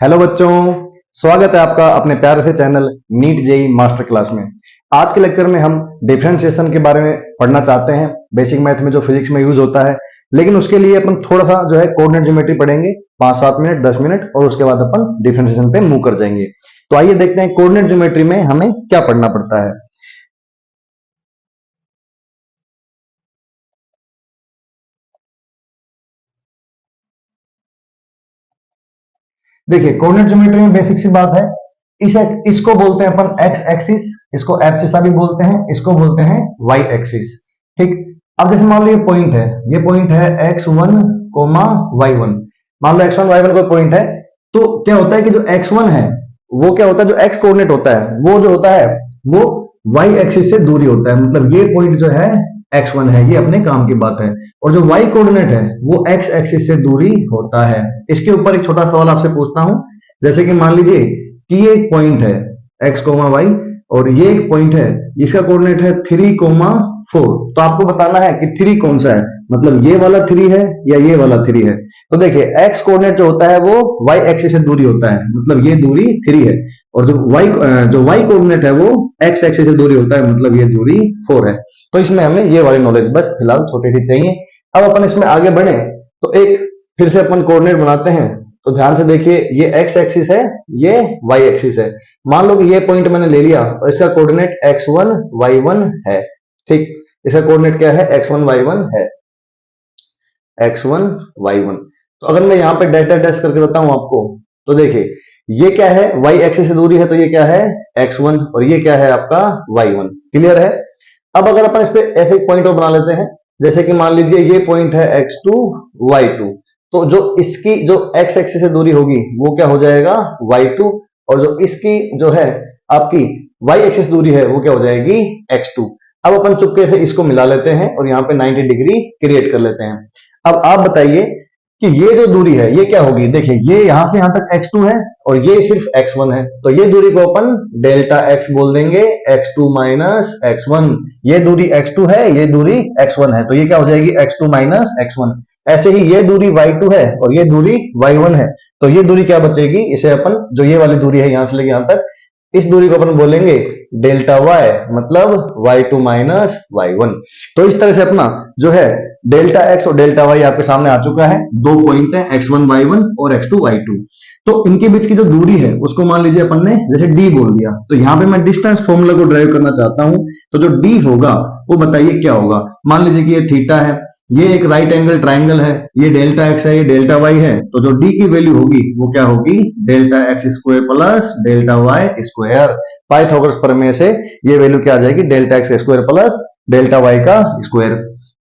Hello बच्चों, स्वागत है आपका अपने प्यारे से channel NEET JEE master class में। आज के लेक्चर में हम डिफरेंशिएशन के बारे में पढ़ना चाहते हैं। बेसिक मैथ में जो फिजिक्स में यूज होता है, लेकिन उसके लिए अपन थोड़ा सा जो है कोऑर्डिनेट ज्योमेट्री पढ़ेंगे 5-7 मिनट 10 मिनट, और उसके बाद अपन डिफरेंशिएशन पे मूव कर जाएंगे। तो आइए देखते हैं कोऑर्डिनेट ज्योमेट्री में हमें क्या पढ़ना पड़ता है। देखिए, कोऑर्डिनेट ज्योमेट्री में बेसिक सी बात है, इसको बोलते हैं अपन एक्स एक्सिस, इसको एब्सिसा भी बोलते हैं, इसको बोलते हैं वाई एक्सिस। ठीक। अब जैसे मान लो ये पॉइंट है x1 कोमा y1। मान लो x1 y1 कोई पॉइंट है, तो क्या होता है कि जो x1 है वो क्या होता है, जो x कोऑर्डिनेट होता है वो जो होता है वो y एक्सिस से दूरी होता है। मतलब ये पॉइंट जो है x1 है, ये अपने काम की बात है, और जो y कोऑर्डिनेट है वो x एक्सिस से दूरी होता है। इसके ऊपर एक छोटा सवाल आपसे पूछता हूं। जैसे कि मान लीजिए कि ये एक पॉइंट है x कोमा y, और ये एक पॉइंट है, इसका कोऑर्डिनेट है 3 कोमा 4। तो आपको बताना है कि 3 कौन सा है, मतलब ये वाला 3 है या ये वाला 3 है। तो देखिए, x कोऑर्डिनेट जो होता है वो y एक्सिस से दूरी होता है, मतलब ये दूरी 3 है, और जो y कोऑर्डिनेट है वो x एक्सिस से दूरी होता है, मतलब ये दूरी 4 है। तो इसमें हमें ये वाली नॉलेज बस फिलहाल छोटी सी चाहिए। अब अपन इसमें आगे बढ़े तो एक फिर से अपन कोऑर्डिनेट बनाते हैं। तो ध्यान से देखिए, ये x एक्सिस है, ये y एक्सिस है। मान लो कि ये पॉइंट मैंने ले लिया और इसका कोऑर्डिनेट x1 y1 है। ठीक, इसका कोऑर्डिनेट क्या है, x1 y1 है, x1 y1। तो अगर मैं यहाँ पे डैश डैश डैश करके बताऊं आपको, तो देखिए ये क्या है, y एक्सिस से दूरी है, तो ये क्या है x1, और ये क्या है आपका y1। क्लियर है। अब अगर अपन इस पे ऐसे एक पॉइंट और बना लेते हैं, जैसे कि मान लीजिए ये पॉइंट है x2 y2, तो जो इसकी जो x एक्सिस से दूरी होगी वो क्या हो जाएगा y2, और जो इसकी जो है आपकी y एक्सिस दूरी है वो क्या हो जाएगी x2। अब अपन चुपके से इसको मिला लेते हैं और यहाँ पे 90 डिग्री क्रिएट कर लेते हैं। अब आप बताइए कि ये जो दूरी है ये क्या होगी। देखिए, ये यहां से यहां तक x2 है और ये सिर्फ x1 है, तो ये दूरी को अपन डेल्टा x बोल देंगे, x2 माइनस x1। ये दूरी x2 है, ये दूरी x1 है, तो ये क्या हो जाएगी x2 माइनस x1। ऐसे ही ये दूरी y2 है और ये दूरी y1 है, तो ये दूरी क्या बचेगी, इसे अपन जो ये वाली दूरी है यहां से लेके यहां तक, इस दूरी को अपन बोलेंगे डेल्टा y, मतलब y2 माइनस y1। तो इस तरह से अपना जो है डेल्टा x और डेल्टा y आपके सामने आ चुका है। दो पॉइंट है x1 y1 और x2 y2। तो इनके बीच की जो दूरी है उसको मान लीजिए अपन ने जैसे d बोल दिया। तो यहाँ पे मैं डिस्टेंस फॉर्मूला को ड्राइव करना चाहता हूं, तो जो d होगा वो बताइए क्या होगा। मान लीजिए कि ये थीटा है, ये एक राइट एंगल ट्राइंगल है, ये डेल्टा x है, ये डेल्टा y है, तो जो d की वैल्यू होगी वो क्या होगी, delta x square plus delta y square. Pythagoras प्रमेय से ये वैल्यू क्या आ जाएगी, delta x square plus delta y का स्क्वायर।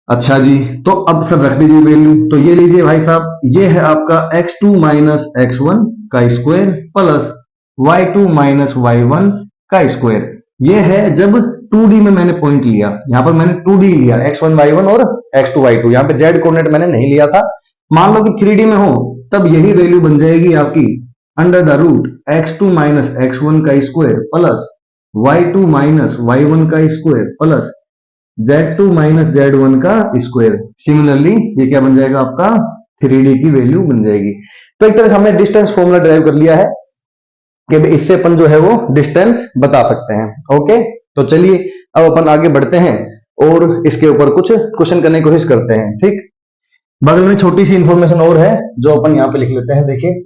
अच्छा जी, तो अब सर रख दीजिए वैल्यू। तो ये लीजिए भाई साहब, ये है आपका x2 माइनस x1 का square plus y2 minus y1 का स्क्वायर। ये है जब 2D में मैंने पॉइंट लिया, यहां पर मैंने 2D लिया, x1 y1 और x2 y2, यहां पे z कोऑर्डिनेट मैंने नहीं लिया था। मान लो कि 3D में हो, तब यही वैल्यू बन जाएगी आपकी under the root x2 minus x1 का square plus y2 minus y1 का square plus z2 minus z1 का स्क्वायर। सिमिलरली ये क्या बन जाएगा आपका 3D की वैल्यू बन जाएगी। तो एक तरह से हमने डिस्टेंस फॉर्मूला ड्राइव कर लिया है कि इससे अपन जो है वो डिस्टेंस बता सकते हैं। ओके, तो चलिए अब अपन आगे बढ़ते हैं और इसके ऊपर कुछ क्वेश्चन करने की कोशिश करते हैं। ठीक, बगल में छोटी सी इंफॉर्मेशन और है जो अपन यहाँ पे लिख लेते हैं। देखिए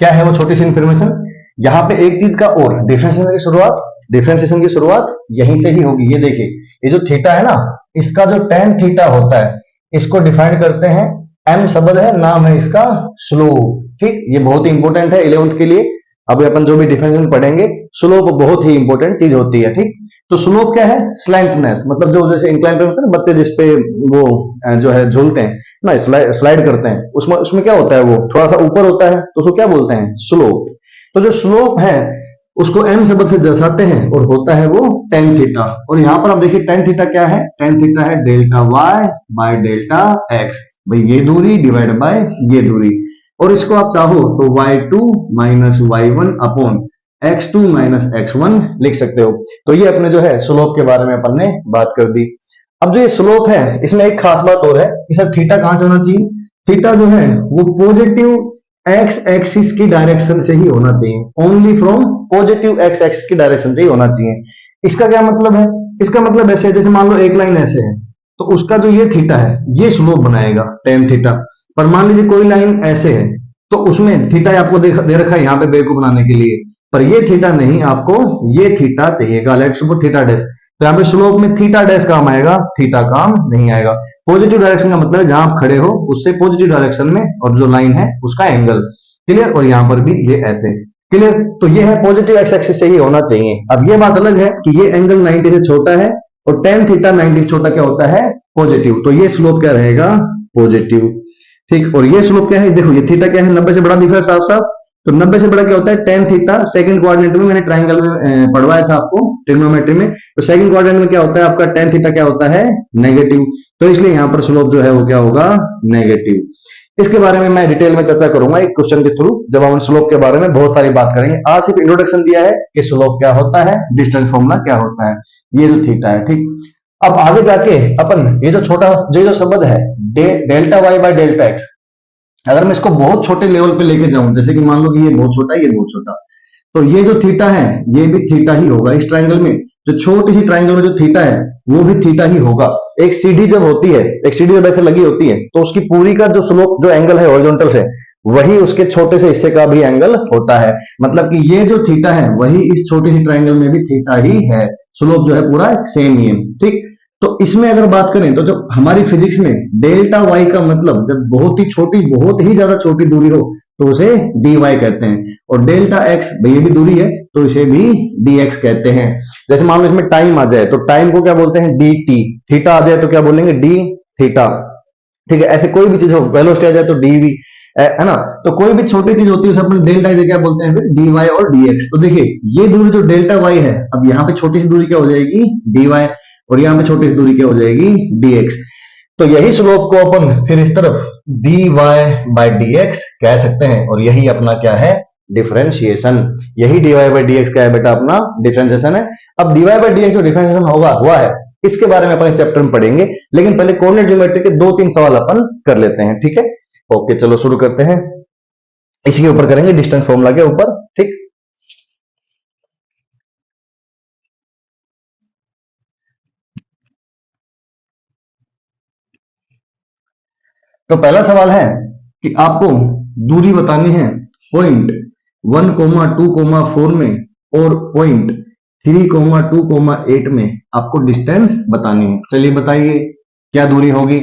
क्या है वो छोटी सी इंफॉर्मेशन, यहाँ पे एक चीज का और, डिफरेंशिएशन की शुरुआत यहीं से ही होगी। ये देखिए, ये जो थीटा है ना, इसका जो tan थीटा होता है इसको डिफाइन करते हैं, m शब्द है, नाम है इसका स्लोप। ठीक, ये बहुत ही इंपॉर्टेंट है 11th के लिए। अभी अपन जो भी डिफरेंशिएशन पढ़ेंगे, स्लोप बहुत ही इंपॉर्टेंट चीज होती है। ठीक, तो स्लोप क्या है, स्लैंटनेस, मतलब जो जैसे इंक्लाइन होता है ना, बच्चे जिसपे वो जो है झूलते हैं ना, स्लाइड करते हैं, उसमें क्या होता है, वो थोड़ा सा ऊपर होता है, तो उसको क्या बोलते हैं, स्लोप। तो जो स्लोप है उसको m शब्द से दर्शाते हैं और होता है वो tan थीटा। और यहां पर आप देखिए tan थीटा क्या है, tan थीटा है delta y by delta x, भाई ये दूरी डिवाइड बाय ये दूरी। और इसको आप चाहो तो y2 minus y1 upon x2 minus x1 लिख सकते हो। तो ये अपने जो है स्लोप के बारे में अपन ने बात कर दी। अब जो ये स्लोप है इसमें एक खास बात और है कि सर थीटा कहां से होना चाहिए। थीटा जो है वो पॉजिटिव एक्स एक्सिस की डायरेक्शन से ही होना चाहिए, only from positive x axis की डायरेक्शन से ही होना चाहिए। इसका क्या मतलब है? इसका मतलब ऐसे है, जैसे मान लो एक लाइन ऐसे है तो उसका जो ये थीटा है ये स्लोप बनाएगा टेन थीटा। पर मान लीजिए कोई लाइन ऐसे है तो उसमें थीटा आपको दे रखा है यहाँ पे बेवकूफ बनाने के लिए, पर ये थीटा नहीं, आपको ये थीटा चाहिएगा, लेट्स सपोज थीटा डैश। तो यहाँ पे स्लोप में थीटा डैश काम आएगा, थीटा काम नहीं आएगा। पॉजिटिव डायरेक्शन का मतलब है जहां आप खड़े हो उससे पॉजिटिव डायरेक्शन में और जो लाइन है उसका एंगल, क्लियर। और यहां पर भी ये ऐसे, क्लियर। तो ये है पॉजिटिव एक्स एक्सिस से ही होना चाहिए। अब ये बात अलग है कि ये एंगल 90 से छोटा है और टेन थीटा 90 से छोटा क्या होता है? पॉजिटिव। तो ये स्लोप क्या रहेगा? पॉजिटिव, ठीक। और ये स्लोप क्या है? देखो ये थीटा क्या है, 90 से बड़ा दिख रहा है साफ साफ। तो 90 से बड़ा क्या होता है? Tan theta. सेकंड क्वाड्रेंट में मैंने ट्राइंगल में पढ़वाया था आपको ट्रिग्नोमेट्री में। तो सेकंड क्वाड्रेंट में क्या होता है आपका? टेन थीटा क्या होता है? नेगेटिव। तो इसलिए यहां पर स्लोप जो है वो क्या होगा? नेगेटिव। इसके बारे में मैं डिटेल में चर्चा करूंगा एक क्वेश्चन के थ्रू, जब हम स्लोप के बारे में बहुत सारी बात करेंगे। आज सिर्फ इंट्रोडक्शन दिया है कि स्लोप क्या होता है, डिस्टेंस फॉर्मूला क्या होता है, ये जो थीटा है, ठीक। अब आगे जाके अपन ये जो छोटा जो शब्द है delta Y by delta X, अगर मैं इसको बहुत छोटे लेवल पे लेके जाऊं, जैसे कि मान लो कि ये बहुत छोटा है, ये बहुत छोटा, तो ये जो थीटा है ये भी थीटा ही होगा। इस ट्राइंगल में जो छोटी सी ट्राइंगल में जो थीटा है वो भी थीटा ही होगा। एक सीढ़ी जब होती है, एक सीढ़ी जब ऐसे लगी होती है तो उसकी पूरी का जो स्लोप, जो एंगल है हॉरिजॉन्टल से, वही उसके छोटे से हिस्से का भी एंगल होता है। मतलब कि ये जो थीटा है वही इस छोटी सी ट्राइंगल में भी थीटा ही है। स्लोप जो है पूरा सेम ही है, ठीक। तो इसमें अगर बात करें तो जब हमारी फिजिक्स में डेल्टा वाई का मतलब जब बहुत ही छोटी, बहुत ही ज्यादा छोटी दूरी हो तो उसे डी वाई कहते हैं। और डेल्टा एक्स ये भी दूरी है तो इसे भी डी एक्स कहते हैं। जैसे मान लो इसमें टाइम आ जाए तो टाइम को क्या बोलते हैं? D T. थीटा आ जाए तो क्या बोलेंगे? डी थीटा, ठीक है। ऐसे कोई भी चीज हो, वेलोसिटी आ जाए तो डी वी, है ना। तो कोई भी छोटी चीज होती है उसे अपन डेल्टा इसे क्या बोलते हैं? फिर डी वाई और डी एक्स। तो देखिए ये दूरी जो डेल्टा वाई है, अब यहाँ पे छोटी सी दूरी क्या हो जाएगी? D Y. और यहाँ पे छोटी सी दूरी क्या हो जाएगी? D X. तो यही स्लोप को अपन फिर इस तरफ D Y by D X कह सकते हैं। और यही अपना क्या है? डिफरेंशिएशन। यही D Y by D X क्या है बेटा? अपना डिफरेंशिएशन है। अब D Y by D X जो डिफरेंशिएशन हुआ है इसके बारे में अपन इस चैप्टर में पढ़ेंगे, लेकिन पहले कोऑर्डिनेट ज्योमेट्री के 2-3 सवाल अपन कर लेते हैं, ठीक है। ओके चलो शुरू करते हैं। इसी के ऊपर करेंगे, डिस्टेंस फॉर्मूला के ऊपर, ठीक। तो पहला सवाल है कि आपको दूरी बतानी है पॉइंट 1,2,4 में और पॉइंट 3,2,8 में आपको डिस्टेंस बतानी है। चलिए बताइए क्या दूरी होगी।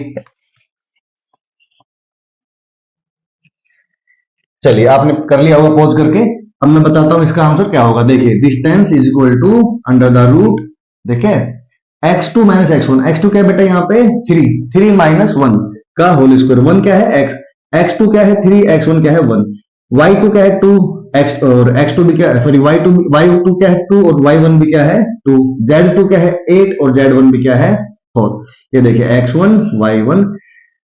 चलिए आपने कर लिया होगा पॉज करके। अब मैं बताता हूं इसका आंसर क्या होगा। देखिए distance is equal to under the root, देखिए x2 माइनस x1। x2 क्या है बेटा? यहाँ पे 3 माइनस 1 का होल स्क्वायर। 1 क्या है? x। x2 क्या है? 3। x1 क्या है? 1। y2 क्या है? 2। x और x2 भी क्या है? सॉरी y2 क्या है? 2 और y1 भी क्या है? 2। z2 क्या है? 8 और z1 भी क्या है? 4। ये देखिए x1 y1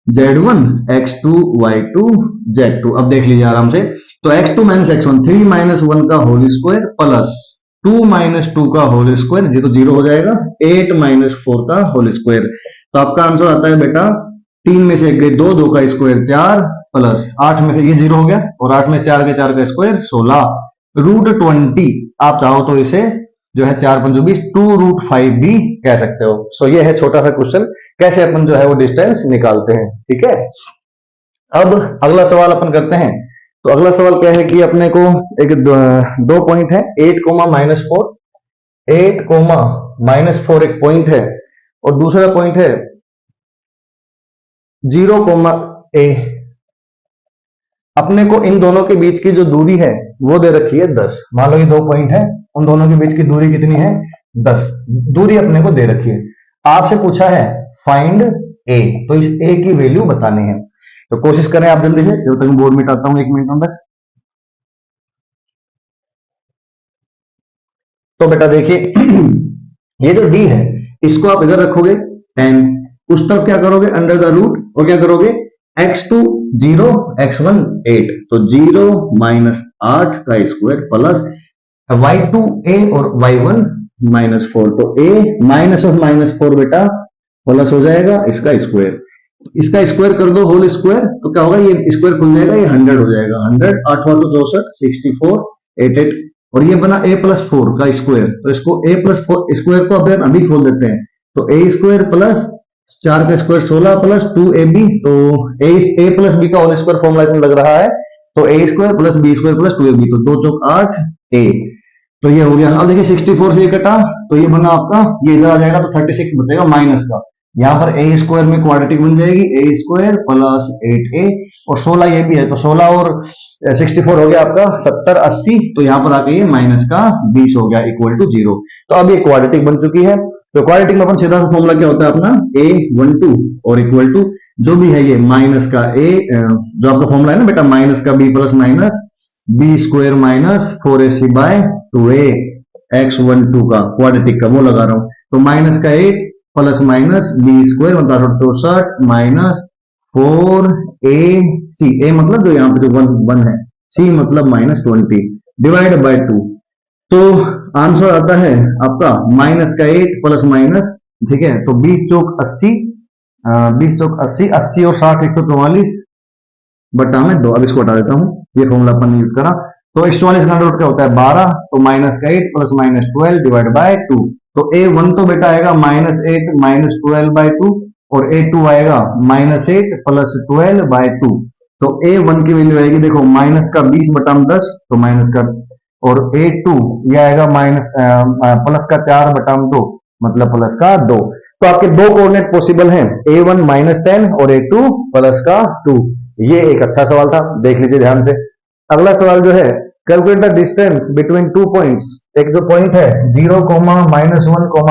z1 x2 y2 z2। अब देख लीजिए आराम से। तो x2 माइनस x1, 3 माइनस 1 का होल स्क्वायर प्लस 2 माइनस 2 का होल स्क्वायर, ये तो 0 हो जाएगा। 8 माइनस 4 का होल स्क्वायर। तो आपका आंसर आता है बेटा 3 में से 1 गए 2, 2 का स्क्वायर 4 प्लस 8 में से ये 0 हो गया और 8 में 4 के 4 का स्क्वायर 16 रूट 20। आप चाहो तो इसे जो है 4 पंजो 20 2√5 भी कह सकते हो। सो ये है छोटा सा क्वेश्चन, कैसे अपन जो है वो डिस्टेंस निकालते हैं, ठीक है। अब अगला सवाल अपन करते हैं। तो अगला सवाल क्या है कि अपने को एक दो पॉइंट है 8,-4, 8,-4 एक पॉइंट है और दूसरा पॉइंट है 0,a। अपने को इन दोनों के बीच की जो दूरी है वो दे रखी है 10। मान लो ये 2 पॉइंट है, उन दोनों के बीच की दूरी कितनी है? 10 दूरी अपने को दे रखी है। आपसे पूछा है फाइंड a, तो इस a की वैल्यू बतानी है। तो कोशिश करें आप जल्दी से, जब तक मैं बोर्ड मिटाता हूं 1 मिनट में बस। तो बेटा देखिए ये जो d है इसको आप इधर रखोगे 10, उस तरफ क्या करोगे? अंडर द रूट, और क्या करोगे? x2 0 x1 8, तो 0 माइनस 8 का स्क्वायर प्लस y2 a और y1 माइनस 4। तो a माइनस और माइनस 4 बेटा प्लस हो जाएगा इसका स्क्वायर। इसका स्क्वायर कर दो होल स्क्वायर, तो क्या होगा, ये स्क्वायर खुल जाएगा, ये 100 हो जाएगा। 100 8 8 64 64 8 8, और ये बना a प्लस 4 का स्क्वायर, तो इसको a प्लस 4 स्क्वायर को अब अभी खोल देते हैं, तो a स्क्वायर प्लस 4 का स्क्वायर 16 प्लस 2ab, तो a प्लस b का होल स्क्वायर फॉर्मूला इसमें लग रहा है, तो a square plus b square plus 2ab, तो 2 चौक 8 a, तो ये हो गया। अब देखिए 64 से ये कटा, तो ये बना आपका, ये इधर आ जाएगा तो 36 बचेगा माइनस का, यहाँ पर a स्क्वायर में क्वाड्रेटिक बन जाएगी, a स्क्वायर प्लस 8a, और 16 ये भी है, तो 16 और 64 हो गया आपका 70 80, तो यहाँ पर आके ये माइनस का 20 हो गया इक्वल टू 0। तो अब ये क्वाड्रेटिक बन चुकी है। तो क्वाड्रेटिक में अपन सीधा सा फॉर्मूला क्या होता है अपना, a12 और इक्वल टू जो भी है ये माइनस का a, जो आपका फॉर्मूला है ना बेटा, माइनस का b plus minus b square minus 4ac by 2a x12 का क्वाड्रेटिक का वो लगा रहा हूं, तो माइनस का 8 प्लस माइनस b स्क्वायर मतलब 64 माइनस 4ac, a मतलब जो यहाँ पे जो 1 है, c मतलब माइनस 20 डिवाइड बाय 2, तो आंसर आता है आपका माइनस का 8 प्लस माइनस, ठीक है, तो 20 चौक 80, 20 चौक 80, 80 और 60 144 बटा में 2। अब इसको हटा देता हूं, ये फॉर्मूला अपन यूज करा, तो 144 का अंडर क्या होता है 12, तो माइनस का 8 प्लस माइनस 12 डिवाइड बाय 2, तो a1 तो बेटा आएगा माइनस 8 माइनस 12 बाय 2, और a2 आएगा माइनस 8 प्लस 12 बाय 2, तो a1 की वैल्यू आएगी देखो माइनस का 20 बटा 10, तो माइनस का, और a2 ये आएगा माइनस प्लस का 4 बटा 2 मतलब प्लस का 2। तो आपके दो कोऑर्डिनेट पॉसिबल हैं, a1 माइनस 10 और a2 प्लस का 2। ये एक अच्छा सवाल था, देख लीजिए ध्यान से। अगला सवाल जो है, calculate the distance between 2 points, एक जो पॉइंट है 0, -1,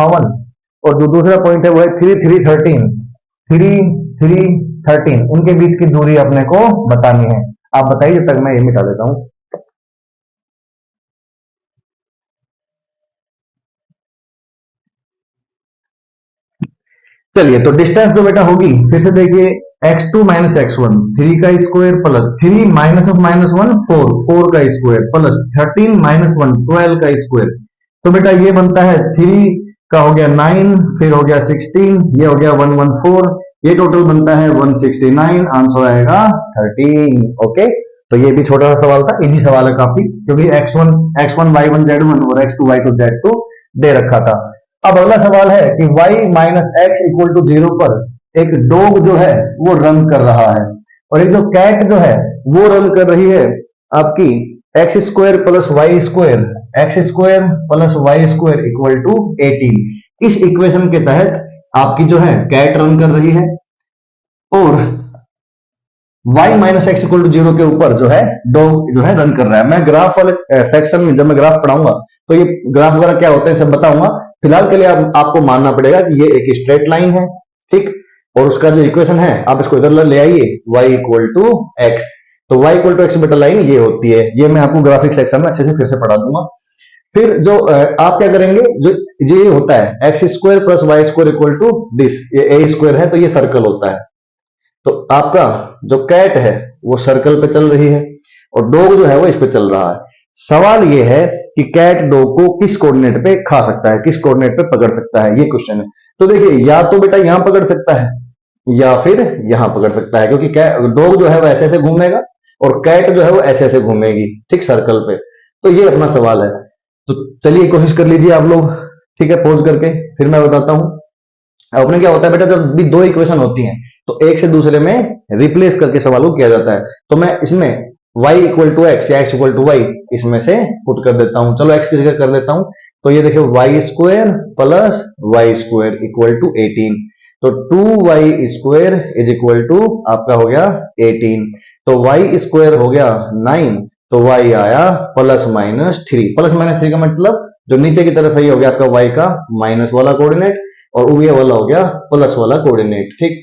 1, और जो दूसरा पॉइंट है वो है 3 3 13, 3 3 13, इनके बीच की दूरी अपने को बतानी है। आप बताइए, जब तक मैं ये मिटा देता हूं। चलिए, तो डिस्टेंस जो बेटा होगी, फिर से देखिए, x2 माइनस x1 3 का square plus 3 minus of minus 1 4 4 का स्क्वायर प्लस 13 माइनस 1 12 का स्क्वायर, तो बेटा ये बनता है 3 का हो गया 9, फिर हो गया 16, ये हो गया 114, ये टोटल बनता है 169, आंसर आएगा 13। ओके, तो ये भी छोटा सा सवाल था, इजी सवाल है काफी, क्योंकि x1 y1 z1 और x2 y2 z2 दे रखा था। अब अगला सवाल है कि y minus X equal to 0 पर एक डॉग जो है वो रन कर रहा है, और एक जो कैट जो है वो रन कर रही है आपकी X square plus Y square, X square plus Y square equal to 18। इस इक्वेशन के तहत आपकी जो है कैट रन कर रही है, और y minus X equal to 0 के ऊपर जो है डॉग जो है रन कर रहा है। मैं ग्राफ वाले सेक्शन में जब मैं ग्राफ पढ़ाऊंगा तो ये ग्राफ वगैरह क्या होते हैं सब बताऊंगा। फिलहाल के लिए आपको मानना पड़ेगा कि ये एक स्ट्रेट लाइन है, ठीक, और उसका जो इक्वेशन है आप इसको इधर ले आइए, y इक्वल टू एक्स, तो y इक्वल टू एक्स बटा लाइन ये होती है। ये मैं आपको ग्राफिक सेक्शन में अच्छे से फिर से पढ़ा दूंगा। फिर जो आप क्या करेंगे, जो ये होता है x square plus Y square equal to this, ये ए स्क्वायर है तो ये सर्कल होता है, तो आपका जो कैट है वो सर्कल पे चल रही है और डॉग जो है वो इस पे चल रहा है। सवाल ये है कि कैट डॉग को किस कोऑर्डिनेट पे खा सकता है, किस कोऑर्डिनेट पे पकड़ सकता है, ये क्वेश्चन है। तो देखिए, या तो बेटा यहां पकड़ सकता है या फिर यहां पकड़ सकता है, क्योंकि डॉग जो है वो ऐसे ऐसे घूमेगा और कैट जो है वो ऐसे ऐसे घूमेगी, ठीक, सर्कल पे। तो ये अपना सवाल है। तो चलिए कोशिश कर लीजिए आप लोग, ठीक है, पॉज करके फिर मैं बताता हूं। अपने क्या होता है बेटा, जब भी दो इक्वेशन होती हैं तो एक से दूसरे में रिप्लेस करके सवाल को किया जाता है। तो मैं इसमें y इक्वल टू एक्स या x इक्वल टू वाई इसमें से पुट कर देता हूं। चलो x की जगह कर देता हूं, तो ये देखिए y square plus Y square equal to 18, तो 2y square is equal to आपका हो गया 18, तो y स्क्वायर हो गया 9, तो y आया प्लस माइनस 3। प्लस माइनस 3 का मतलब जो नीचे की तरफ है ये हो गया आपका y का माइनस वाला कोऑर्डिनेट और ऊपर वाला हो गया प्लस वाला कोऑर्डिनेट, ठीक।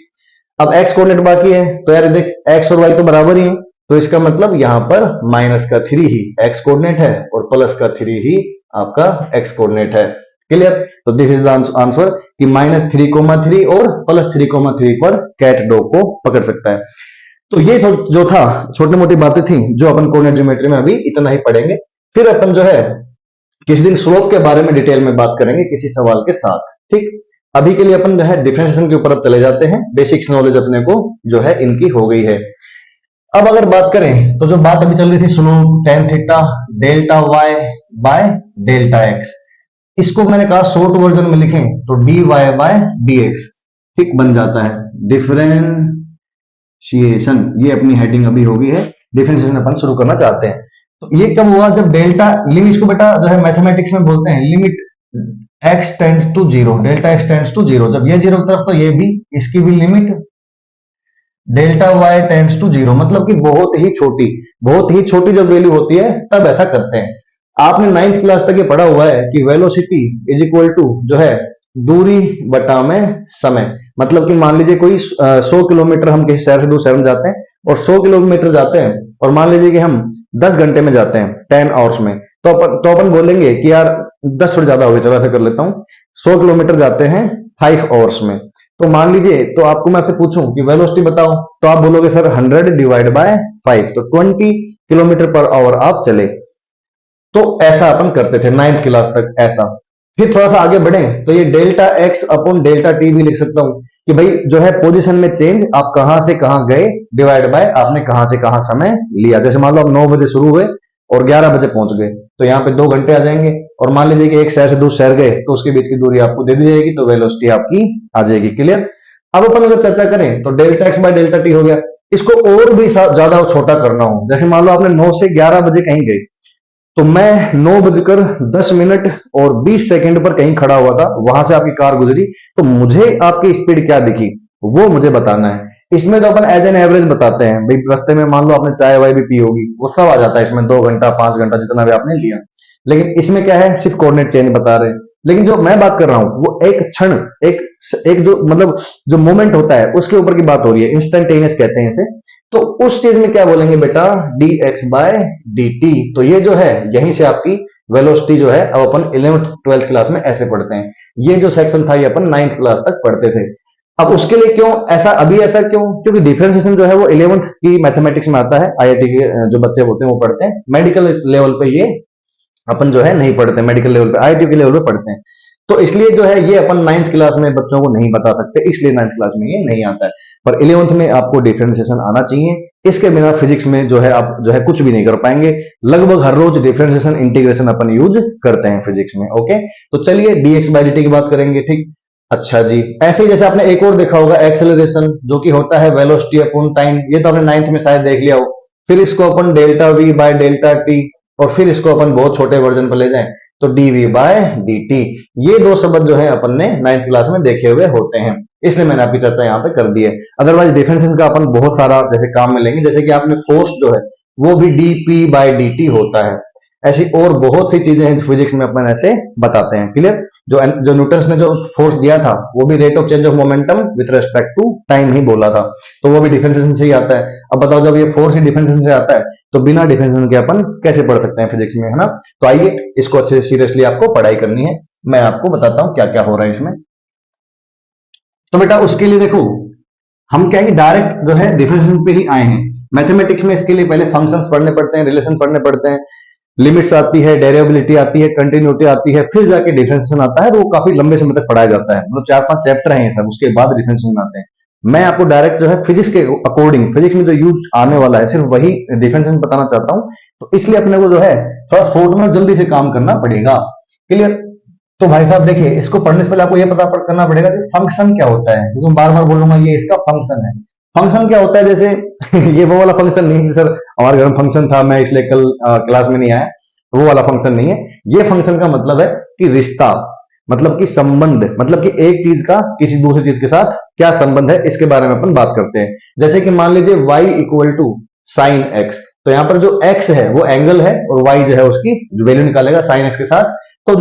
अब x कोऑर्डिनेट बाकी है, तो यार देख x और y तो बराबर ही है, तो इसका मतलब यहां पर माइनस का 3 ही x कोऑर्डिनेट है और प्लस का 3 ही आपका x कोऑर्डिनेट है। क्लियर? तो दिस इज द आंसर कि -3,3 और +3,3 पर कैट डॉग को पकड़ सकता है। तो ये जो था छोटी मोटी बातें थी जो अपन कोऑर्डिनेट ज्योमेट्री में अभी इतना ही पढ़ेंगे। फिर अपन जो है किसी दिन स्लोप के बारे में डिटेल में बात करेंगे किसी सवाल के साथ, ठीक। अभी के लिए अपन जो है डिफरेंशिएशन के ऊपर अब चले जाते हैं, बेसिक्स नॉलेज अपने को जो है इनकी हो गई है। अब अगर बात करें तो जो बात अभी चल रही थी सुनो, tan theta delta Y by delta X, इसको मैंने कहा शॉर्ट वर्जन में लिखें तो D Y by D X, ठीक बन जाता है डिफरेंशिएशन। ये अपनी हेडिंग अभी हो गई है, डिफरेंशिएशन अपन शुरू करना चाहते हैं। तो ये कब हुआ, जब डेल्टा लिमिट, इसको बेटा जो है मैथमेटिक्स में बोलते हैं limit x tends to zero, delta x tends to zero, जब ये जीरो की तरफ तो ये भी, इसकी भी limit delta y tends to zero, मतलब कि बहुत ही छोटी जब वैल्यू होती है तब ऐसा करते हैं। आपने 9th क्लास तक ये पढ़ा हुआ है कि वेलोसिटी इज इक्वल टू जो है दूरी बटा में समय, मतलब कि मान लीजिए कोई 100 किलोमीटर हम किसी शहर से दूसरे शहर में जाते हैं और 100 किलोमीटर जाते हैं, और मान लीजिए कि हम 10 घंटे में जाते हैं 10 आवर्स में, तो अपन बोलेंगे कि यार 10 थोड़ी ज्यादा हो गई, चलो ऐसा कर लेता हूँ, 100 किलोमीटर जाते हैं 5 आवर्स में। तो मान लीजिए, तो आपको मैं आपसे पूछूं कि वेलोसिटी बताओ, तो आप बोलोगे सर 100 डिवाइड बाय 5, तो 20 किलोमीटर पर आवर आप चले। तो ऐसा अपन करते थे 9th क्लास तक ऐसा। फिर थोड़ा सा आगे बढ़े तो ये delta x upon delta T भी लिख सकता हूं कि भाई जो है पोजीशन में चेंज, आप कहां से कहां गए डिवाइड बाय आपने कहां से कहां समय लिया। जैसे मान लो आप 9 बजे शुरू हुए और 11 बजे पहुंच गए, तो यहाँ पे 2 घंटे आ जाएंगे, और मान लीजिए कि एक शहर से दूसरे शहर गए तो उसके बीच की दूरी आपको दे दी जाएगी, तो वेलोसिटी आपकी आ जाएगी। क्लियर। अब अपन अगर चर्चा करें तो delta x bye delta T हो गया। इसको और भी ज्यादा छोटा करना हो, जैसे मान लो आपने 9 से 11 बजे कहीं गए, तो मैं 9 बजकर 10 मिनट और 20 सेकंड पर कहीं खड़ा हुआ था, वहां से आपकी कार गुजरी, तो मुझे आपकी स्पीड क्या दिखी वो मुझे बताना है। इसमें तो अपन एज एन एवरेज बताते हैं, भाई रास्ते में मान लो आपने चाय वाय भी पी होगी, वो सब आ जाता है इसमें, 2 घंटा 5 घंटा जितना भी आपने लिया। लेकिन इसमें क्या है, सिर्फ कोऑर्डिनेट चेंज बता रहे हैं। लेकिन जो मैं बात कर रहा हूं वो एक क्षण, एक एक जो मतलब जो मोमेंट होता है उसके ऊपर की बात हो रही है, इंस्टेंटेनियस कहते हैं इसे। तो उस चीज में क्या बोलेंगे बेटा, D X by D T. तो ये जो है यहीं से आपकी वेलोसिटी जो है, अब अपन 11th 12th क्लास में ऐसे पढ़ते हैं। ये जो सेक्शन था ये अपन 9th क्लास तक पढ़ते थे। अब उसके लिए क्यों ऐसा, अभी ऐसा क्यों, क्योंकि डिफरेंशिएशन जो है वो 11th की मैथमेटिक्स में आता है, आईआईटी के जो बच्चे होते हैं वो पढ़ते हैं। मेडिकल लेवल पे ये अपन जो है नहीं पढ़ते, मेडिकल लेवल पे आईआईटी के लेवल पे पढ़ते हैं। तो इसलिए जो है ये अपन 9th क्लास में बच्चों को नहीं बता सकते, इसलिए 9th क्लास में ये नहीं आता है। पर 11th में आपको डिफरेंशिएशन आना चाहिए, इसके बिना फिजिक्स में जो है आप जो है कुछ भी नहीं कर पाएंगे। लगभग हर रोज डिफरेंशिएशन इंटीग्रेशन अपन यूज करते हैं फिजिक्स में। ओके, तो चलिए डीएक्स बाय डी की बात करेंगे। ठीक, अच्छा जी। ऐसे ही जैसे आपने एक और देखा होगा एक्सेलरेशन, जो कि होता है वेलोसिटी अपॉन टाइम, ये तो आपने 9th में शायद देख लिया हो। फिर इसको अपन delta V by delta T, और फिर इसको अपन बहुत छोटे वर्जन पर ले जाएं तो डीवी बाय डी टी। ये दो शब्द जो है अपन ने 9th क्लास में देखे हुए होते हैं, इसलिए मैंने आपकी चर्चा यहाँ पे कर दी है। अदरवाइज डिफरेंशिएशन का अपन बहुत सारा जैसे काम में लेंगे, जैसे कि आपने फोर्स जो है वो भी D P by D T होता है। ऐसी और बहुत सी चीजें हैं फिजिक्स में अपन ऐसे बताते हैं। क्लियर। जो न्यूटन ने जो फोर्स दिया था वो भी rate of change of momentum with respect to time ही बोला था, तो वो भी डिफरेंशिएशन से ही आता है। अब बताओ, जब ये फोर्स ही डिफरेंशिएशन से आता है तो बिना डिफरेंशिएशन के अपन कैसे पढ़ सकते हैं फिजिक्स में, है ना। तो आइए इसको अच्छे सीरियसली आपको पढ़ाई करनी है, मैं आपको बताता हूं क्या क्या हो रहा है इसमें। तो बेटा उसके लिए देखो, हम क्या है डायरेक्ट जो है डिफरेंशिएशन पे ही आए हैं। मैथमेटिक्स में इसके लिए पहले फंक्शंस पढ़ने पड़ते हैं, रिलेशन पढ़ने पड़ते हैं, लिमिट्स आती है, डेरिवेबिलिटी आती है, कंटिन्यूटी आती है, फिर जाके डिफरेंशिएशन आता है। वो काफी लंबे समय तक पढ़ाया जाता है, मतलब 4-5 चैप्टर हैं ये सब, उसके बाद डिफरेंशिएशन आते हैं। मैं आपको डायरेक्ट जो है फिजिक्स के अकॉर्डिंग, फिजिक्स में जो यूज आने वाला है सिर्फ वही डिफरेंशिएशन बताना चाहता हूं। तो इसलिए अपने को जो है थोड़ा शॉर्ट में जल्दी से काम करना पड़ेगा। क्लियर। तो भाई साहब देखिए, इसको पढ़ने से पहले आपको ये पता करना पड़ेगा कि फंक्शन क्या होता है, क्योंकि बार बार बोलूंगा ये इसका फंक्शन है। फंक्शन क्या होता है, जैसे ये वो वाला फंक्शन नहीं कि सर हमारे घर में फंक्शन था मैं इसलिए कल क्लास में नहीं आया, वो वाला फंक्शन नहीं है। ये फंक्शन का मतलब है कि रिश्ता, मतलब कि संबंध, मतलब कि एक चीज का किसी दूसरी चीज के साथ क्या संबंध है, इसके बारे में अपन बात करते हैं। जैसे कि मान लीजिए y equal to sine x, तो यहां पर जो x है वो एंगल है और y जो है उसकी वैल्यू निकालेगा साइन एक्स के साथ। तो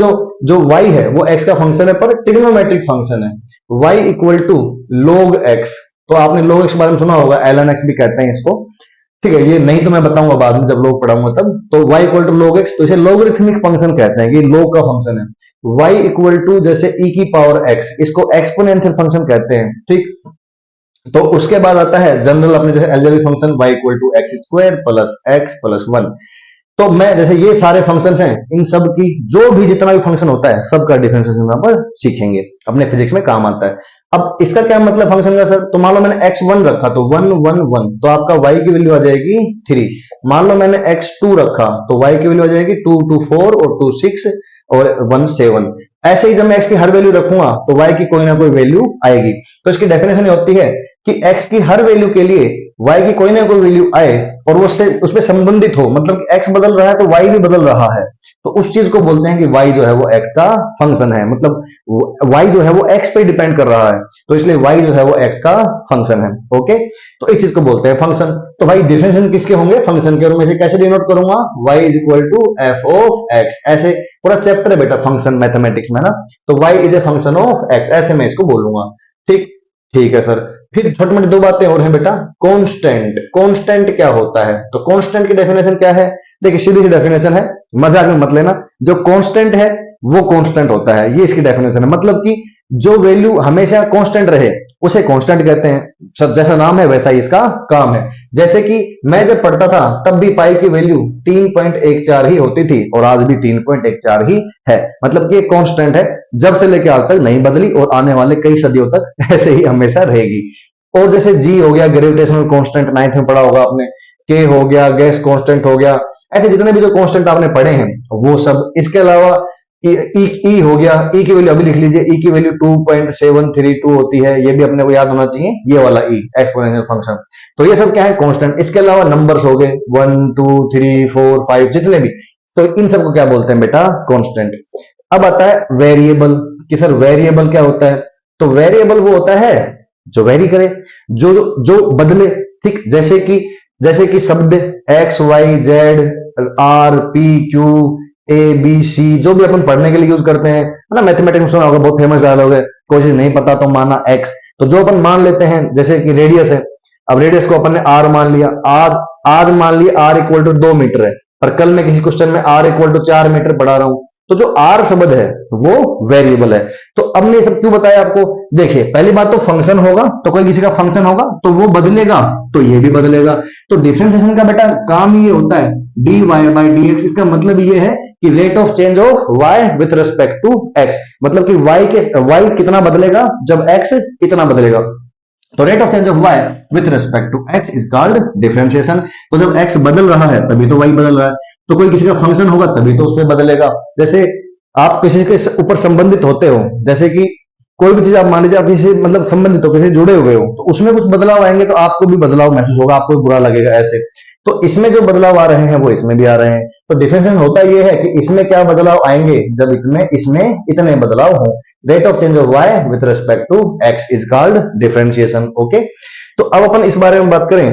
जो y है वो x का फंक्शन है पर ट्रिग्नोमेट्रिक फंक्शन है। y equal to log x, तो आपने log x के बारे में सुना होगा, ln x भी कहते हैं इसको। ठीक है, ये नहीं तो मैं बताऊंगा बाद में जब लोग पढ़ाऊंगा तब। तो y equal to log x, तो इसे लोगरिथमिक फंक्शन कहते हैं, कि log का फंक्शन है। y इक्वल टू जैसे e की पावर x, इसको एक्सपोनेंशियल फंक्शन कहते हैं। ठीक, तो उसके बाद आता है जनरल अपने जैसे algebraic function y equal to X square plus X plus 1। तो मैं जैसे ये सारे फंक्शंस हैं, इन सब की जो भी जितना भी फंक्शन होता है सबका डिफरेंशिएशन यहाँ पर सीखेंगे, अपने फिजिक्स में काम आता है। अब इसका क्या मतलब फंक्शन का सर, तो मान लो मैंने x1 रखा तो 1 1 1, तो आपका y की वैल्यू आ जाएगी 3। मान लो मैंने x2 रखा तो y की वैल्यू आ जाएगी 2 2 4 और 2 6 और 1 7। ऐसे ही जब मैं x की हर वैल्यू रखूंगा तो y की कोई ना कोई वैल्यू आएगी। तो इसकी डेफिनेशन ये होती है कि x की हर वैल्यू के लिए y की कोई ना कोई वैल्यू आए और वो उससे संबंधित हो, मतलब x बदल रहा है तो y भी बदल रहा है, तो उस चीज को बोलते हैं कि y जो है वो x का फंक्शन है, मतलब y जो है वो x पे डिपेंड कर रहा है, तो इसलिए y जो है वो x का फंक्शन है। ओके, तो इस चीज को बोलते हैं फंक्शन। तो भाई डिफरेंशिएशन किसके होंगे, फंक्शन के, और मैं इसे कैसे डिनोट करूंगा, y is equal to F of x। ऐसे पूरा चैप्टर है बेटा फंक्शन मैथमेटिक्स में ना, तो y is a function of x, ऐसे मैं इसको बोलूंगा। ठीक ठीक है सर। फिर छोटी मोटी दो बातें और हैं बेटा, कांस्टेंट। कांस्टेंट क्या होता है, तो कांस्टेंट की डेफिनेशन क्या है, देखिए सीधी सी डेफिनेशन है, मजाक में मत लेना। जो कांस्टेंट है वो कांस्टेंट होता है, ये इसकी डेफिनेशन है। मतलब कि जो वैल्यू हमेशा कांस्टेंट रहे उसे कांस्टेंट कहते हैं। सब जैसा नाम है वैसा ही इसका काम है। जैसे कि मैं जब पढ़ता था तब भी पाई की वैल्यू 3.14 ही होती थी और आज भी 3.14 ही है, मतलब कि ये कांस्टेंट है, जब से लेकर आज तक नहीं बदली और आने वाले कई सदियों तक ऐसे ही हमेशा रहेगी। और जैसे जी हो गया ग्रेविटेशनल कांस्टेंट, 9th में पढ़ा होगा आपने, के हो गया गैस कांस्टेंट हो गया, ऐसे जितने भी जो कांस्टेंट आपने पढ़े हैं वो सब। इसके अलावा ई हो गया, ई की वैल्यू अभी लिख लीजिए, ई की वैल्यू 2.732 होती है, ये भी अपने को याद होना चाहिए, ये वाला ई एक्सपोनेंशियल फंक्शन। तो ये सब क्या है, कांस्टेंट। इसके अलावा नंबर्स हो गए 1 2 3 4 5 जितने भी, तो इन सबको क्या बोलते हैं बेटा, कांस्टेंट। अब आता है वेरिएबल, कि सर वेरिएबल क्या होता है, तो वेरिएबल वो होता है जो वेरी करे, जो जो बदले। ठीक, जैसे कि शब्द X Y Z R P Q A B C, जो भी अपन पढ़ने के लिए यूज करते हैं, है ना, मैथमेटिक्स में सुना होगा, बहुत फेमस डायलॉग है, कोई चीज नहीं पता तो माना एक्स। तो जो अपन मान लेते हैं, जैसे कि रेडियस है, अब रेडियस को अपन ने आर मान लिया, आज मान लिया आर इक्वल टू 2 मीटर है, पर कल मैं किसी क्वेश्चन में आर इक्वल टू 4 मीटर पढ़ा रहा हूं, तो जो आर शब्द है वो वेरिएबल है। तो अब मैं सब क्यों बताया आपको, देखिए पहली बात तो फंक्शन होगा, तो कोई किसी का फंक्शन होगा तो वो बदलेगा, तो ये भी बदलेगा। तो डिफरेंशिएशन का बेटा काम ये होता है dy बाई dx। इसका मतलब ये है कि rate of change of y with respect to x, मतलब कि y कितना बदलेगा जब x इतना बदलेगा, तो rate of change of y with respect to x is called differentiation. तो जब x बदल रहा है तभी तो y बदल रहा है, तो कोई किसी का फंक्शन होगा तभी तो उसमें बदलेगा। जैसे आप किसी के ऊपर संबंधित होते हो, जैसे कि कोई भी चीज आप मान लीजिए आप किसी मतलब संबंधित हो, किसी जुड़े हुए हो, तो उसमें कुछ बदलाव आएंगे तो आपको भी बदलाव महसूस होगा, आपको भी बुरा लगेगा ऐसे। तो इसमें जो बदलाव आ रहे हैं वो इसमें भी आ रहे हैं। तो डिफरेंशिएशन होता ये है कि इसमें क्या बदलाव आएंगे जब इसमें इतने बदलाव हो। Rate of change of y with respect to x is called differentiation. Okay, तो अब अपन इस बारे में बात करें,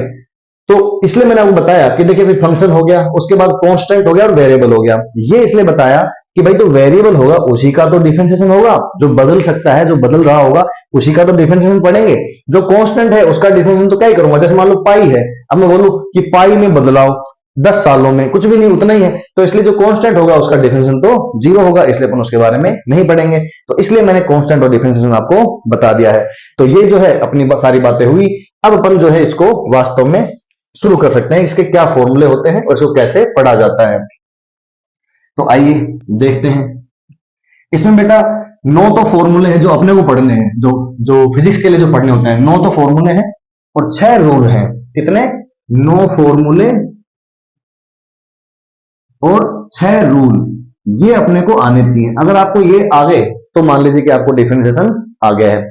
तो इसलिए मैंने आपको बताया कि देखिए फिर फंक्शन हो गया, उसके बाद कांस्टेंट हो गया और वेरिएबल हो गया। ये इसलिए बताया कि भाई जो वेरिएबल होगा उसी का तो डिफरेंशिएशन होगा, जो बदल सकता है, जो बदल रहा होगा उसी का तो डिफरेंशिएशन पढ़ेंगे। जो कांस्टेंट है उसका डिफरेंशिएशन तो क्या ही करूंगा, जैसे मान लो पाई है, अब मैं बोलूं कि पाई में बदलाव 10 सालों में कुछ भी नहीं, उतना ही है, तो इसलिए जो कांस्टेंट होगा उसका डिफरेंशिएशन तो 0 होगा, इसलिए अपन उसके बारे में नहीं पढ़ेंगे। तो इसलिए मैंने कांस्टेंट और डिफरेंशिएशन आपको बता दिया है। तो ये जो है अपनी सारी बातें हुई। अब अपन जो है इसको वास्तव में शुरू कर सकते हैं, इसके क्या फॉर्मूले होते हैं और इसको कैसे पढ़ा जाता है। तो आइए देखते हैं। इसमें बेटा 9 तो फॉर्मूले हैं जो अपने को पढ़ने हैं, जो फिजिक्स के लिए जो पढ़ने होते हैं, 9 तो फॉर्मूले हैं और 6 रूल हैं। कितने, 9 फॉर्मूले और 6 रूल, ये अपने को आने चाहिए। अगर आपको ये आ गए तो मान लीजिए कि आपको डिफरेंशिएशन आ गया है।